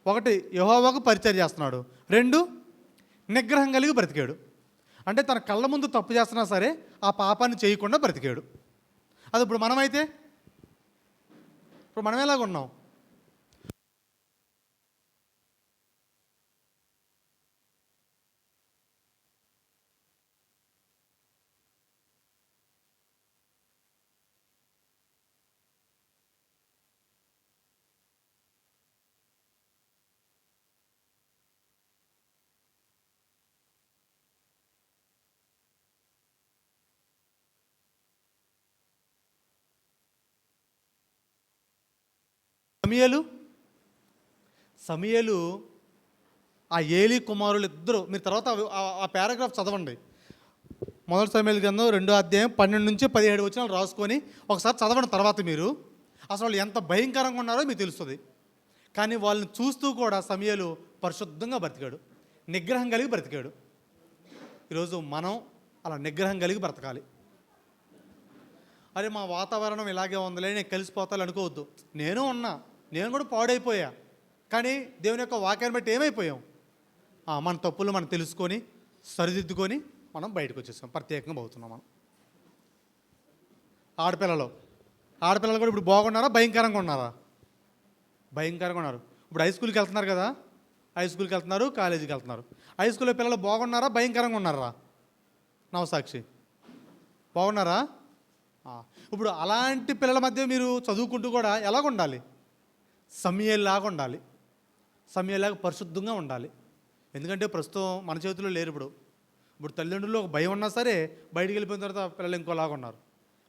1 యెహోవాకు పరిచర్య చేస్తున్నాడు, 2 నిగ్రహం కలిగి బ్రతికాడు. అంటే తన కళ్ళ ముందు తప్పు చేస్తున్నా సరే ఆ పాపాన్ని చేయకుండా బ్రతికాడు. అది ఇప్పుడు మనమైతే, ఇప్పుడు మనం ఎలాగున్నాం? సమూయేలు ఆ ఏలి కుమారులు ఇద్దరు, మీరు తర్వాత ఆ పారాగ్రాఫ్ చదవండి. 1 సమూయేలు గ్రంథం 2వ అధ్యాయం 12 నుంచి 17 వచనాలు రాసుకొని ఒకసారి చదవండి. తర్వాత మీరు అసలు వాళ్ళు ఎంత భయంకరంగా ఉన్నారో మీకు తెలుస్తుంది. కానీ వాళ్ళని చూస్తూ కూడా సమూయేలు పరిశుద్ధంగా బ్రతికాడు, నిగ్రహం కలిగి బ్రతికాడు. ఈరోజు మనం అలా నిగ్రహం కలిగి బ్రతకాలి. అరే మా వాతావరణం ఇలాగే ఉందిలే, నేను కలిసిపోతాను అనుకోవద్దు. నేను కూడా పాడైపోయా, కానీ దేవుని యొక్క వాక్యాన్ని బట్టి ఏమైపోయాం? మన తప్పులు మనం తెలుసుకొని సరిదిద్దుకొని మనం బయటకు వచ్చేసాం, ప్రత్యేకంగా అవుతున్నాం మనం. ఆడపిల్లలు కూడా ఇప్పుడు బాగున్నారా, భయంకరంగా ఉన్నారా? భయంకరంగా ఉన్నారు. ఇప్పుడు హై స్కూల్కి వెళ్తున్నారు కదా, హై స్కూల్కి వెళ్తున్నారు, కాలేజీకి వెళ్తున్నారు. హై స్కూల్లో పిల్లలు బాగున్నారా, భయంకరంగా ఉన్నారా? నవసాక్షి బాగున్నారా? ఇప్పుడు అలాంటి పిల్లల మధ్య మీరు చదువుకుంటూ కూడా ఎలాగ ఉండాలి? సమూయేలులాగా ఉండాలి, సమూయేలులాగా పరిశుద్ధంగా ఉండాలి. ఎందుకంటే ప్రస్తుతం మన చేతిలో లేరు. ఇప్పుడు తల్లిదండ్రులు ఒక భయం ఉన్నా సరే బయటికి వెళ్ళిపోయిన తర్వాత పిల్లలు ఇంకోలాగా ఉన్నారు.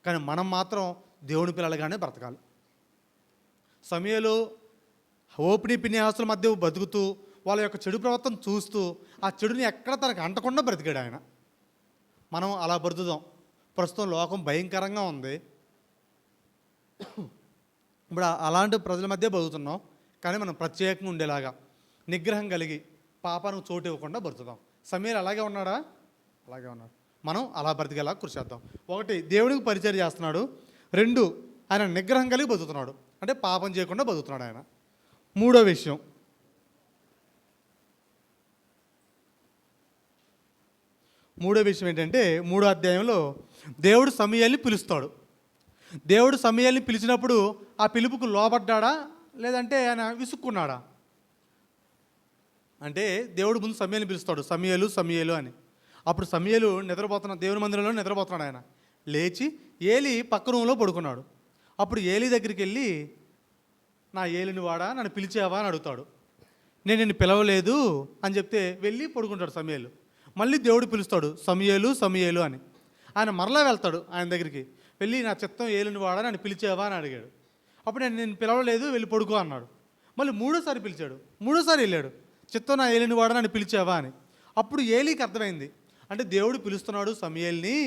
కానీ మనం మాత్రం దేవుని పిల్లలుగానే బ్రతకాలి. సమూయేలు ఓప్ని, పినేహాసుల మధ్య బతుకుతూ వాళ్ళ యొక్క చెడు ప్రవర్తన చూస్తూ ఆ చెడుని ఎక్కడ తనకు అంటకుండా బ్రతికాడు ఆయన. మనం అలా బ్రతుకుదాం. ప్రస్తుతం లోకం భయంకరంగా ఉంది, ఇప్పుడు అలాంటి ప్రజల మధ్య బతుకుతున్నాం. కానీ మనం ప్రత్యేకంగా ఉండేలాగా నిగ్రహం కలిగి పాపానికి చోటు ఇవ్వకుండా బ్రతుకుతాం. సమయలు అలాగే ఉన్నాడా? అలాగే ఉన్నాడు. మనం అలా బ్రతికేలా కృషి చేద్దాం. ఒకటి, దేవుడికి పరిచయం చేస్తున్నాడు. రెండు, ఆయన నిగ్రహం కలిగి బతుకుతున్నాడు, అంటే పాపం చేయకుండా బతుకుతున్నాడు ఆయన. మూడో విషయం, ఏంటంటే 3వ అధ్యాయంలో దేవుడు సమూయేలుని పిలుస్తాడు. దేవుడు సమూయేలుని పిలిచినప్పుడు ఆ పిలుపుకు లోబడ్డాడా లేదంటే ఆయన విసుక్కున్నాడా? అంటే దేవుడు ముందు సమూయేలుని పిలుస్తాడు, సమూయేలు సమూయేలు అని. అప్పుడు సమూయేలు నిద్రపోతున్నాడు, దేవుని మందిరంలో నిద్రపోతున్నాడు. ఆయన లేచి ఏలి పక్క రూమ్లో పడుకున్నాడు. అప్పుడు ఏలి దగ్గరికి వెళ్ళి, నా ఏలిని వాడా, నన్ను పిలిచావా అని అడుగుతాడు. నేను నిన్ను పిలవలేదు అని చెప్తే వెళ్ళి పడుకుంటాడు సమూయేలు. మళ్ళీ దేవుడు పిలుస్తాడు, సమూయేలు సమూయేలు అని. ఆయన మరలా వెళ్తాడు ఆయన దగ్గరికి, వెళ్ళి నా చిత్తం ఏలిని వాడా, నన్ను పిలిచావా అని అడిగాడు. అప్పుడు నేను పిలవలేదు, వెళ్ళి పడుకో అన్నాడు. మళ్ళీ మూడోసారి పిలిచాడు, మూడోసారి వెళ్ళాడు, చిత్తం నా ఏలిని వాడా, నన్ను పిలిచావా అని. అప్పుడు ఏలీకి అర్థమైంది, అంటే దేవుడు పిలుస్తున్నాడు సమూయేలుని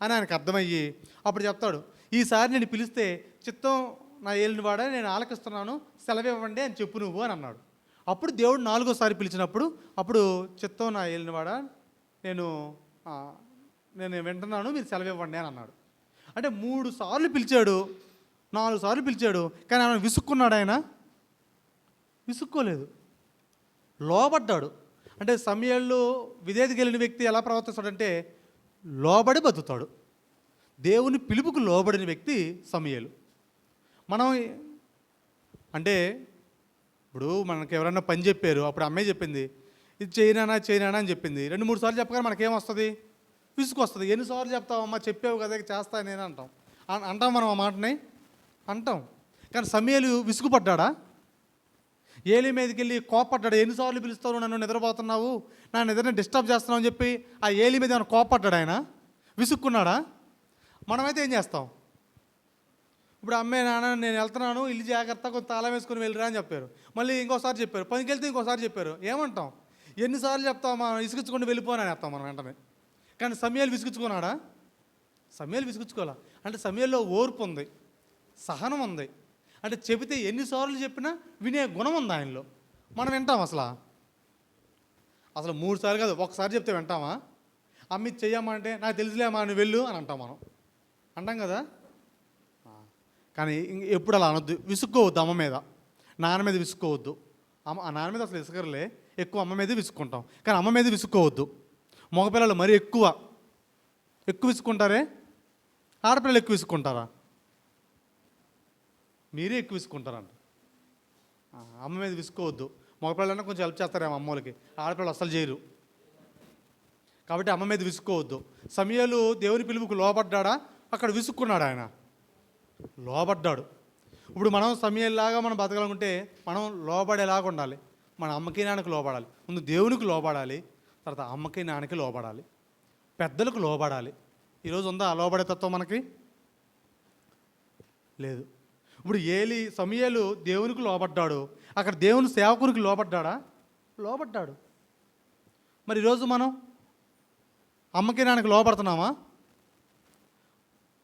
అని ఆయనకు అర్థమయ్యి అప్పుడు చెప్తాడు, ఈసారి నేను పిలిస్తే చిత్తం నా ఏలిని వాడా, నేను ఆలకిస్తున్నాను, సెలవివ్వండి అని చెప్పు నువ్వు అని అన్నాడు. అప్పుడు దేవుడు 4వసారి పిలిచినప్పుడు అప్పుడు చిత్తం నా ఏలిని వాడా, నేను వింటున్నాను, మీరు సెలవివ్వండి అని అన్నాడు. అంటే 3 సార్లు పిలిచాడు, 4 సార్లు పిలిచాడు, కానీ ఆయన విసుక్కున్నాడు. ఆయన విసుక్కోలేదు, లోబడ్డాడు. అంటే సమూయేలు విధేయతకి వెళ్ళిన వ్యక్తి ఎలా ప్రవర్తిస్తాడంటే లోబడి బతుకుతాడు. దేవుని పిలుపుకు లోబడిన వ్యక్తి సమూయేలు. మనం అంటే ఇప్పుడు మనకి ఎవరైనా పని చెప్పారు, అప్పుడు అమ్మాయి చెప్పింది, ఇది చేయనానా అని చెప్పింది. 2-3 సార్లు చెప్పగానే మనకేమొస్తుంది? విసుగు వస్తుంది. ఎన్నిసార్లు చెప్తావమ్మా, చెప్పావు కదా చేస్తా నేను అంటాం మనం ఆ మాటని అంటాం. కానీ సమూయేలు విసుగుపడ్డా? ఏలి మీదకి వెళ్ళి కోపడ్డాడు, ఎన్నిసార్లు పిలుస్తావు, నన్ను నిద్రపోతున్నావు, నా నిద్రని డిస్టర్బ్ చేస్తున్నావు అని చెప్పి ఆ ఏలి మీద ఏమైనా కోపడ్డాడు? ఆయన విసుక్కున్నాడా? మనమైతే ఏం చేస్తాం? ఇప్పుడు అమ్మే నాన్న నేను వెళ్తున్నాను, ఇల్లు జాగ్రత్త, కొంత తాళం వేసుకొని వెళ్ళిరా అని చెప్పారు. మళ్ళీ ఇంకోసారి చెప్పారు, పనికి వెళ్తే ఇంకోసారి చెప్పారు, ఏమంటాం? ఎన్నిసార్లు చెప్తాం, మనం విసుగుచ్చుకొని వెళ్ళిపోనని వేస్తాం మనం వెంటనే. కానీ సమూయేలు విసుగుచ్చుకున్నాడా? సమూయేలు విసుగుచ్చుకోవాలా? అంటే సమూయేలులో ఓర్పు ఉంది, సహనం ఉంది. అంటే చెబితే ఎన్నిసార్లు చెప్పినా వినే గుణం ఉంది ఆయనలో. మనం వింటాం అసలు 3 సార్లు కాదు, ఒకసారి చెప్తే వింటామా? అమ్మి చెయ్యమ్మా అంటే నాకు తెలుసులేమా నువ్వు వెళ్ళు అని అంటాం, మనం అంటాం కదా. కానీ ఎప్పుడు అలా అనొద్దు, విసుక్కోవద్దు. అమ్మ మీద, నాన్న మీద విసుక్కోవద్దు. ఆ నాన్న మీద అసలు విసుకరులే, ఎక్కువ అమ్మ మీదే విసుక్కుంటాం, కానీ అమ్మ మీద విసుక్కోవద్దు. మగపిల్లలు మరీ ఎక్కువ విసుక్కుంటారే, ఆడపిల్లలు ఎక్కువ విసుక్కుంటారా? మీరే ఎక్కువ విసుక్కుంటారంట. అమ్మ మీద విసుకోవద్దు. మగపిల్లలన్నా కొంచెం హెల్ప్ చేస్తారేమో అమ్మోళ్ళకి, ఆడపిల్లలు అస్సలు చేయరు. కాబట్టి అమ్మ మీద విసుకోవద్దు. సమూయేలు దేవుని పిలుపుకు లోబడ్డా? అక్కడ విసుక్కున్నాడు. ఆయన లోబడ్డాడు. ఇప్పుడు మనం సమూయేలులాగా మనం బతకాలనుకుంటే మనం లోబడేలాగా ఉండాలి. మన అమ్మకి నాన్నకి లోబడాలి. ముందు దేవునికి లోబడాలి, తర్వాత అమ్మకి నాన్నకి లోబడాలి, పెద్దలకు లోబడాలి. ఈరోజు ఉందా ఆ లోబడే తత్వం మనకి? లేదు. ఇప్పుడు సమూయేలు దేవునికి లోబడ్డాడు, అక్కడ దేవుని సేవకునికి లోబడ్డా? లోబడ్డాడు. మరి ఈరోజు మనం అమ్మకి నాన్నకి లోబడుతున్నామా?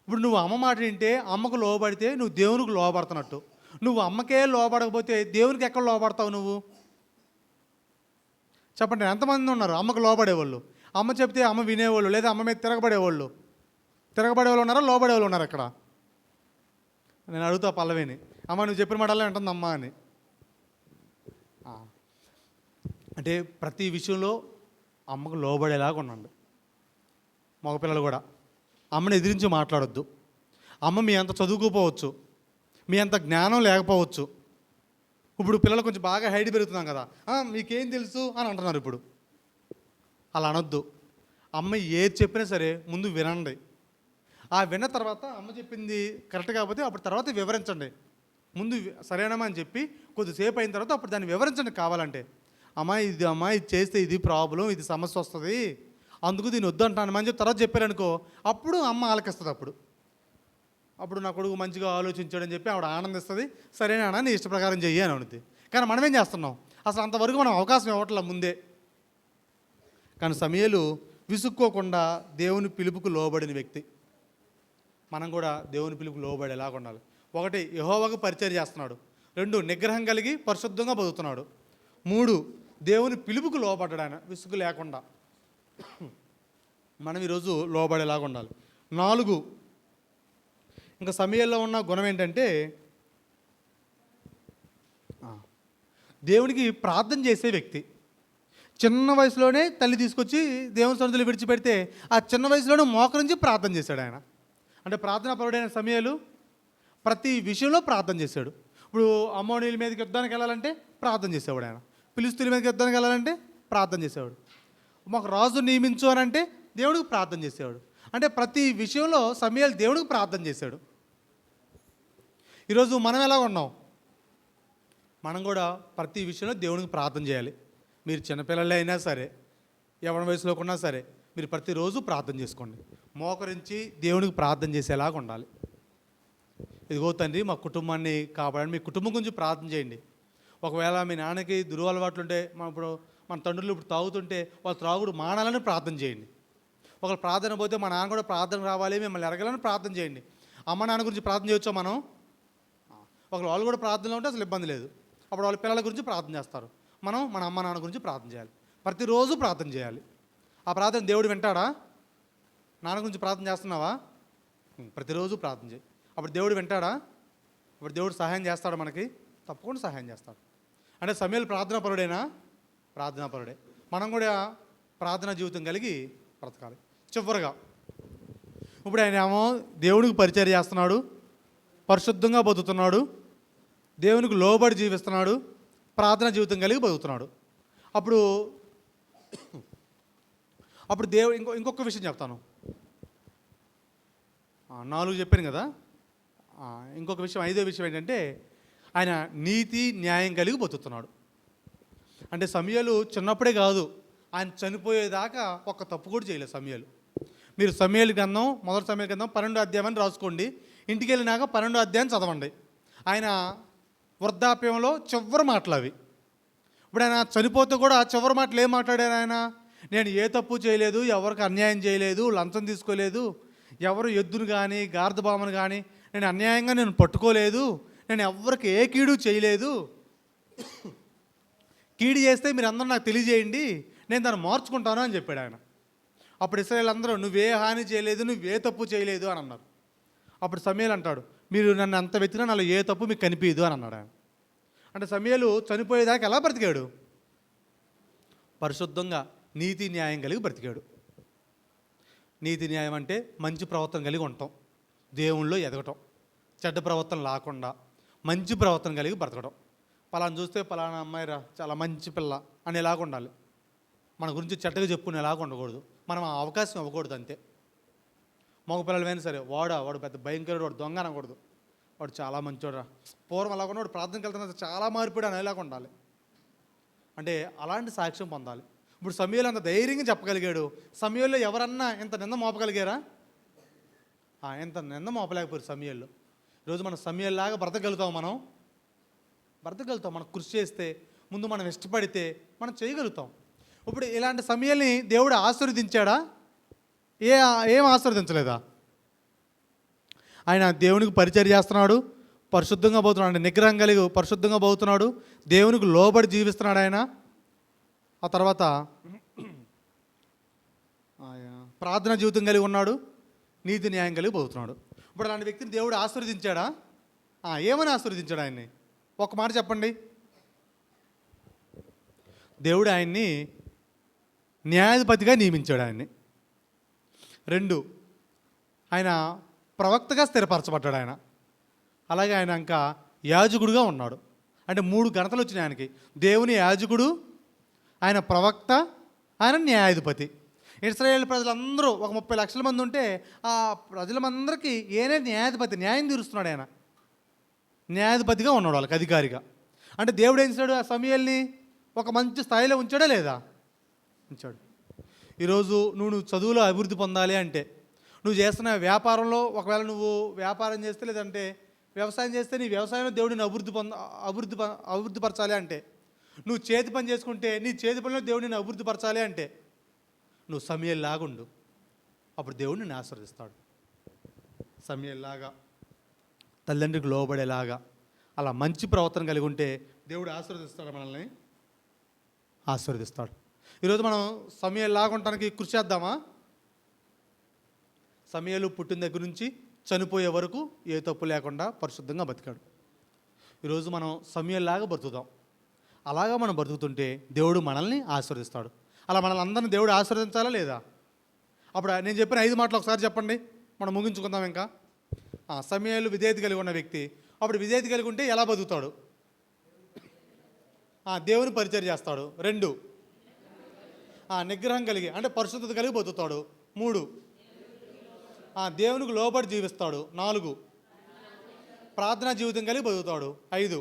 ఇప్పుడు నువ్వు అమ్మ మాట వింటే, అమ్మకు లోబడితే నువ్వు దేవునికి లోబడుతున్నట్టు. నువ్వు అమ్మకే లోబడకపోతే దేవునికి ఎక్కడ లోబడతావు నువ్వు? చెప్పండి, ఎంతమంది ఉన్నారు అమ్మకు లోబడేవాళ్ళు? అమ్మ చెప్తే అమ్మ వినేవాళ్ళు, లేదా అమ్మ మీద తిరగబడేవాళ్ళు ఉన్నారా, లోబడేవాళ్ళు ఉన్నారు? ఇక్కడ నేను అడుగుతా పల్లవిని, అమ్మ నువ్వు చెప్పిన మాటల్లో వింటుంది అమ్మ అని. అంటే ప్రతి విషయంలో అమ్మకు లోబడేలాగా ఉండండి. మగపిల్లలు కూడా అమ్మని ఎదిరించి మాట్లాడొద్దు. అమ్మ మీ అంత చదువుకోపోవచ్చు, మీ అంత జ్ఞానం లేకపోవచ్చు. ఇప్పుడు పిల్లలు కొంచెం బాగా హైట్ పెరుగుతున్నాం కదా, మీకేం తెలుసు అని అంటున్నారు. ఇప్పుడు అలా అనొద్దు. అమ్మ ఏది చెప్పినా సరే ముందు వినండి. ఆ విన్న తర్వాత అమ్మ చెప్పింది కరెక్ట్ కాకపోతే అప్పుడు తర్వాత వివరించండి. ముందు సరేనమ్మా అని చెప్పి కొద్దిసేపు అయిన తర్వాత అప్పుడు దాన్ని వివరించండి. కావాలంటే అమ్మ ఇది చేస్తే ఇది ప్రాబ్లం, ఇది సమస్య వస్తుంది, అందుకు దీన్ని వద్దంటాను అని చెప్పి తర్వాత చెప్పారనుకో, అప్పుడు అమ్మ ఆలకిస్తుంది. అప్పుడు నా కొడుకు మంచిగా ఆలోచించాడని చెప్పి ఆవిడ ఆనందిస్తుంది. సరేనా నీ ఇష్ట ప్రకారం చెయ్యి అని అనుద్ది. కానీ మనం ఏం చేస్తున్నాం? అసలు అంతవరకు మనం అవకాశం ఇవ్వట్లే ముందే. కానీ సమూయేలు విసుక్కోకుండా దేవుని పిలుపుకు లోబడిన వ్యక్తి. మనం కూడా దేవుని పిలుపుకు లోబడేలాగా ఉండాలి. ఒకటి యెహోవాకు పరిచర్య చేస్తున్నాడు, 2 నిగ్రహం కలిగి పరిశుద్ధంగా బతుకుతున్నాడు, 3 దేవుని పిలుపుకు లోబడ్డాడు ఆయన విసుగు లేకుండా. మనం ఈరోజు లోబడేలాగా ఉండాలి. 4 ఇంకా సమయంలో ఉన్న గుణం ఏంటంటే దేవునికి ప్రార్థన చేసే వ్యక్తి. చిన్న వయసులోనే తల్లి తీసుకొచ్చి దేవుని సన్నిధిలో విడిచిపెడితే ఆ చిన్న వయసులోనే మోకరించి ప్రార్థన చేశాడు ఆయన. అంటే ప్రార్థనా పరుడైన సమయాలు ప్రతి విషయంలో ప్రార్థన చేశాడు. ఇప్పుడు అమ్మోనీల మీదకి యుద్ధానికి వెళ్ళాలంటే ప్రార్థన చేసేవాడు ఆయన. ఫిలిష్తీయుల మీదకి యుద్ధానికి వెళ్ళాలంటే ప్రార్థన చేసేవాడు. మాకు రాజు నియమించు అని అంటే దేవుడికి ప్రార్థన చేసేవాడు. అంటే ప్రతి విషయంలో సమయాలు దేవుడికి ప్రార్థన చేశాడు. ఈరోజు మనం ఎలా ఉన్నాం? మనం కూడా ప్రతి విషయంలో దేవునికి ప్రార్థన చేయాలి. మీరు చిన్నపిల్లలే అయినా సరే, యవ్వన వయసులోకి ఉన్నా సరే, మీరు ప్రతిరోజు ప్రార్థన చేసుకోండి. మోకరించి దేవునికి ప్రార్థన చేసేలాగా ఉండాలి. ఇదిగో తండ్రి, మా కుటుంబాన్ని కాపాడండి. మీ కుటుంబం గురించి ప్రార్థన చేయండి. ఒకవేళ మీ నాన్నకి దురలవాట్లు ఉంటే, ఇప్పుడు మన తండ్రులు ఇప్పుడు తాగుతుంటే వాళ్ళ త్రాగుడు మానాలని ప్రార్థన చేయండి. ఒకవేళ ప్రార్థన పోతే మా నాన్న కూడా ప్రార్థన రావాలి, మిమ్మల్ని ఎరగాలని ప్రార్థన చేయండి. అమ్మ నాన్న గురించి ప్రార్థన చేయొచ్చా మనం? ఒకవేళ వాళ్ళు కూడా ప్రార్థనలో ఉంటే అసలు ఇబ్బంది లేదు. అప్పుడు వాళ్ళ పిల్లల గురించి ప్రార్థన చేస్తారు. మనం మన అమ్మ నాన్న గురించి ప్రార్థన చేయాలి. ప్రతిరోజు ప్రార్థన చేయాలి. ఆ ప్రార్థన దేవుడు వింటాడా? నాన్న గురించి ప్రార్థన చేస్తున్నావా? ప్రతిరోజు ప్రార్థన చేయి. అప్పుడు దేవుడు వింటాడా? అప్పుడు దేవుడు సహాయం చేస్తాడు మనకి? తప్పకుండా సహాయం చేస్తాడు. అంటే సమయాలు ప్రార్థనాపరుడేనా? ప్రార్థనాపరుడే. మనం కూడా ప్రార్థనా జీవితం కలిగి బ్రతకాలి. చివరిగా ఇప్పుడు ఆయన ఏమో దేవుడికి పరిచర్య చేస్తున్నాడు, పరిశుద్ధంగా బతుకుతున్నాడు, దేవునికి లోబడి జీవిస్తున్నాడు, ప్రార్థనా జీవితం కలిగి బతుకుతున్నాడు. అప్పుడు ఇంకొక విషయం చెప్తాను. 4 చెప్పాను కదా. ఇంకొక విషయం, 5వ విషయం ఏంటంటే ఆయన నీతి న్యాయం కలిగి బతుకుతున్నాడు. అంటే సమయాలు చిన్నప్పుడే కాదు, ఆయన చనిపోయేదాకా ఒక్క తప్పు కూడా చేయలేదు సమయాలు. మీరు సమయాల గ్రంథం, మొదటి సమయాల గ్రంథం 12వ అధ్యాయాన్ని రాసుకోండి. ఇంటికి వెళ్ళినాక 12వ అధ్యాయం చదవండి. ఆయన వృద్ధాప్యంలో చివరి మాటలు అవి. ఇప్పుడు ఆయన చనిపోతే కూడా చివరి మాటలు ఏం మాట్లాడారు ఆయన? నేను ఏ తప్పు చేయలేదు, ఎవరికి అన్యాయం చేయలేదు, లంచం తీసుకోలేదు, ఎవరు ఎద్దును కానీ గార్ధబామను కానీ నేను అన్యాయంగా నేను పట్టుకోలేదు, నేను ఎవరికి ఏ కీడు చేయలేదు, కీడు చేస్తే మీరు అందరూ నాకు తెలియజేయండి, నేను దాన్ని మార్చుకుంటాను అని చెప్పాడు ఆయన. అప్పుడు ఇశ్రాయేలు అందరూ నువ్వే హాని చేయలేదు, నువ్వే తప్పు చేయలేదు అని అన్నారు. అప్పుడు సమూయేలు అంటాడు, మీరు నన్ను అంత వెతికినా నాలో ఏ తప్పు మీకు కనిపించదు అని అన్నాడు ఆయన. అంటే సమూయేలు చనిపోయేదాకా ఎలా బ్రతికాడు? పరిశుద్ధంగా నీతి న్యాయం కలిగి బ్రతికాడు. నీతి న్యాయం అంటే మంచి ప్రవర్తన కలిగి ఉండటం, దేవుళ్ళలో ఎదగటం, చెడ్డ ప్రవర్తన లేకుండా మంచి ప్రవర్తన కలిగి బ్రతకడం. పలానా చూస్తే పలానా అమ్మాయిరా చాలా మంచి పిల్ల అనేలాగా ఉండాలి. మన గురించి చెడ్డగా చెప్పుకునేలాగా ఉండకూడదు. మనం ఆ అవకాశం ఇవ్వకూడదు అంతే. మగ పిల్లలమైనా సరే, వాడు పెద్ద భయంకరుడు, వాడు దొంగ అనకూడదు, వాడు చాలా మంచోడురా, పూర్వం అలాగా వాడు ప్రార్థనకి వెళ్తున్నా చాలా మారిపోయాడు అనేలాగా ఉండాలి. అంటే అలాంటి సాక్ష్యం పొందాలి. ఇప్పుడు సమూయేలు అంత ధైర్యంగా చెప్పగలిగాడు. సమూయేలులో ఎవరన్నా ఇంత నింద మోపగలిగారా? ఇంత నింద మోపలేకపోయారు సమూయేలు. ఈరోజు మనం సమూయేలులాగా బ్రతకగలుగుతాం. మనం బ్రతకగలుగుతాం. మనం కృషి చేస్తే, ముందు మనం ఇష్టపడితే మనం చేయగలుగుతాం. ఇప్పుడు ఇలాంటి సమూయేలుని దేవుడు ఆశీర్వదించాడా? ఏం ఆశీర్వదించలేదా? ఆయన దేవునికి పరిచర్య చేస్తున్నాడు, పరిశుద్ధంగా పోతున్నాడు, అంటే నిగ్రహం కలిగి పరిశుద్ధంగా పోతున్నాడు, దేవునికి లోబడి జీవిస్తున్నాడు ఆయన. ఆ తర్వాత ప్రార్థన జీవితం కలిగి ఉన్నాడు, నీతి న్యాయం కలిగి పోతున్నాడు. ఇప్పుడు అలాంటి వ్యక్తిని దేవుడు ఆశీర్వదించాడా? ఏమని ఆశీర్వదించాడు ఆయన్ని? ఒక మాట చెప్పండి. దేవుడు ఆయన్ని న్యాయాధిపతిగా నియమించాడు ఆయన్ని. 2, ఆయన ప్రవక్తగా స్థిరపరచబడ్డాడు ఆయన. అలాగే ఆయన ఇంకా యాజకుడుగా ఉన్నాడు. అంటే 3 ఘనతలు వచ్చినాయి ఆయనకి. దేవుని యాజకుడు, ఆయన ప్రవక్త, ఆయన న్యాయాధిపతి. ఇశ్రాయేలు ప్రజలందరూ ఒక 30 లక్షల మంది ఉంటే ఆ ప్రజలందరికీ ఏనే న్యాయాధిపతి, న్యాయం తీరుస్తున్నాడు ఆయన. న్యాయాధిపతిగా ఉన్నాడు వాళ్ళకి, అధికారిగా. అంటే దేవుడు ఏం చేశాడు? ఆ సమూయేలుని ఒక మంచి స్థాయిలో ఉంచాడా లేదా? ఉంచాడు. ఈరోజు నువ్వు చదువులో అభివృద్ధి పొందాలి అంటే, నువ్వు చేస్తున్న వ్యాపారంలో ఒకవేళ నువ్వు వ్యాపారం చేస్తే, లేదంటే వ్యవసాయం చేస్తే, నీ వ్యవసాయంలో దేవుడిని అభివృద్ధిపరచాలి అంటే, నువ్వు చేతి పని చేసుకుంటే నీ చేతి పనిలో దేవుడిని అభివృద్ధిపరచాలి అంటే నువ్వు సమూయేలులాగా ఉండు. అప్పుడు దేవుడు నిన్ను ఆశీర్వదిస్తాడు. సమూయేలులాగా తల్లిదండ్రికి లోబడేలాగా అలా మంచి ప్రవర్తన కలిగి ఉంటే దేవుడు ఆశీర్వదిస్తాడు, మనల్ని ఆశీర్వదిస్తాడు. ఈరోజు మనం సమయలాగా ఉండటానికి కృషి చేద్దామా? సమయలు పుట్టిన దగ్గర నుంచి చనిపోయే వరకు ఏ తప్పు లేకుండా పరిశుద్ధంగా బతికాడు. ఈరోజు మనం సమయలాగా బ్రతుకుదాం. అలాగా మనం బ్రతుకుతుంటే దేవుడు మనల్ని ఆశీర్వదిస్తాడు. అలా మనల్ని అందరినీ దేవుడు ఆశీర్వదించాలా లేదా? అప్పుడు నేను చెప్పిన 5 మాటలు ఒకసారి చెప్పండి, మనం ముగించుకుందాం. ఇంకా సమయాలు విధేయత కలిగి ఉన్న వ్యక్తి, అప్పుడు విధేయత కలిగి ఉంటే ఎలా బతుకుతాడు? దేవుని పరిచయం చేస్తాడు. 2, నిగ్రహం కలిగి అంటే పరిశుద్ధత కలిగి బతుకుతాడు. 3, దేవునికి లోబడి జీవిస్తాడు. 4, ప్రార్థనా జీవితం కలిగి బతుకుతాడు. 5,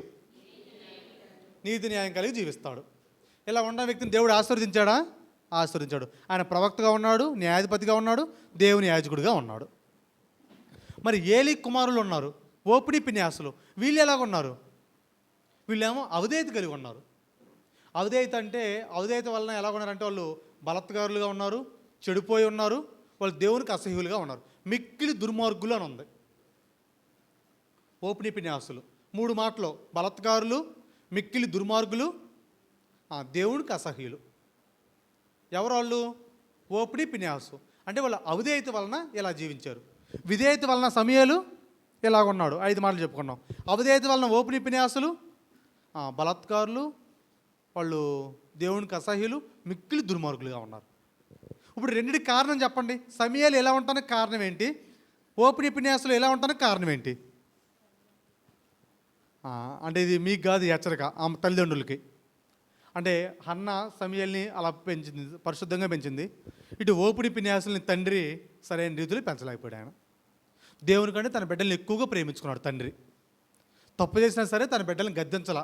నీతి న్యాయం కలిగి జీవిస్తాడు. ఇలా ఉన్న వ్యక్తిని దేవుడు ఆశీర్వదించాడా? ఆశీర్వదించాడు. ఆయన ప్రవక్తగా ఉన్నాడు, న్యాయాధిపతిగా ఉన్నాడు, దేవుని యాజకుడిగా ఉన్నాడు. మరి ఏలీ కుమారులు ఉన్నారు, ఓపిడి పిన్యాసులు. వీళ్ళు ఎలాగున్నారు? వీళ్ళేమో అవిధేయత కలిగి ఉన్నారు. అవిధేయత వలన ఎలా ఉన్నారంటే వాళ్ళు బలత్కారులుగా ఉన్నారు, చెడిపోయి ఉన్నారు, వాళ్ళు దేవునికి అసహ్యులుగా ఉన్నారు. మిక్కిలి దుర్మార్గులు అని ఉంది. ఓపిడి పిన్యాసులు 3 మాటలు: బలత్కారులు, మిక్కిలి దుర్మార్గులు, దేవునికి అసహ్యులు. ఎవరు వాళ్ళు? ఓపిడి పిన్యాసు. అంటే వాళ్ళ అవిధేయత వలన ఇలా జీవించారు. విధేయత వలన సమయలు ఇలాగున్నాడు. 5 మాటలు చెప్పుకున్నాం. అవిధేయత వలన ఓపిడి పిన్యాసులు, బలత్కారులు, వాళ్ళు దేవునికి అసహ్యులు, మిక్కిలి దుర్మార్గులుగా ఉన్నారు. ఇప్పుడు రెండింటికి కారణం చెప్పండి. సమయాలు ఎలా ఉంటానికి కారణం ఏంటి? ఓపిడి పిన్యాసులు ఎలా ఉంటానికి కారణం ఏంటి? అంటే ఇది మీకు కాదు, హెచ్చరిక ఆమె తల్లిదండ్రులకి. అంటే హన్న సమయల్ని అలా పెంచింది, పరిశుద్ధంగా పెంచింది. ఇటు ఓపిడి పిన్యాసుల్ని తండ్రి సరైన రీతిలో పెంచలేకపోయాడు. ఆయన దేవుని కంటే తన బిడ్డల్ని ఎక్కువగా ప్రేమించుకున్నాడు తండ్రి. తప్పు చేసినా సరే తన బిడ్డలను గద్దించాల,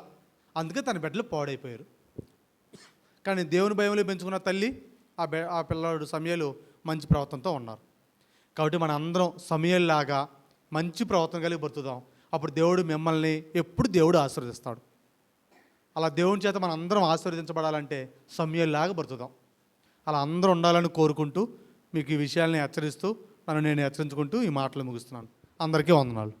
అందుకే తన బిడ్డలు పాడైపోయారు. కానీ దేవుని భయంలో పెంచుకున్న తల్లి, ఆ పిల్లవాడు సమయలు మంచి ప్రవర్తనతో ఉన్నారు. కాబట్టి మన అందరం సమయల్లాగా మంచి ప్రవర్తన కలిగి బ్రతుకుదాం. అప్పుడు దేవుడు మిమ్మల్ని ఎప్పుడు దేవుడు ఆశీర్వదిస్తాడు. అలా దేవుని చేత మన అందరం ఆశీర్వదించబడాలంటే సమయల్లాగా బ్రతుకుదాం. అలా అందరూ ఉండాలని కోరుకుంటూ మీకు ఈ విషయాల్ని హెచ్చరిస్తూ నేను హెచ్చరించుకుంటూ ఈ మాటలు ముగిస్తున్నాను. అందరికీ వందనాలు.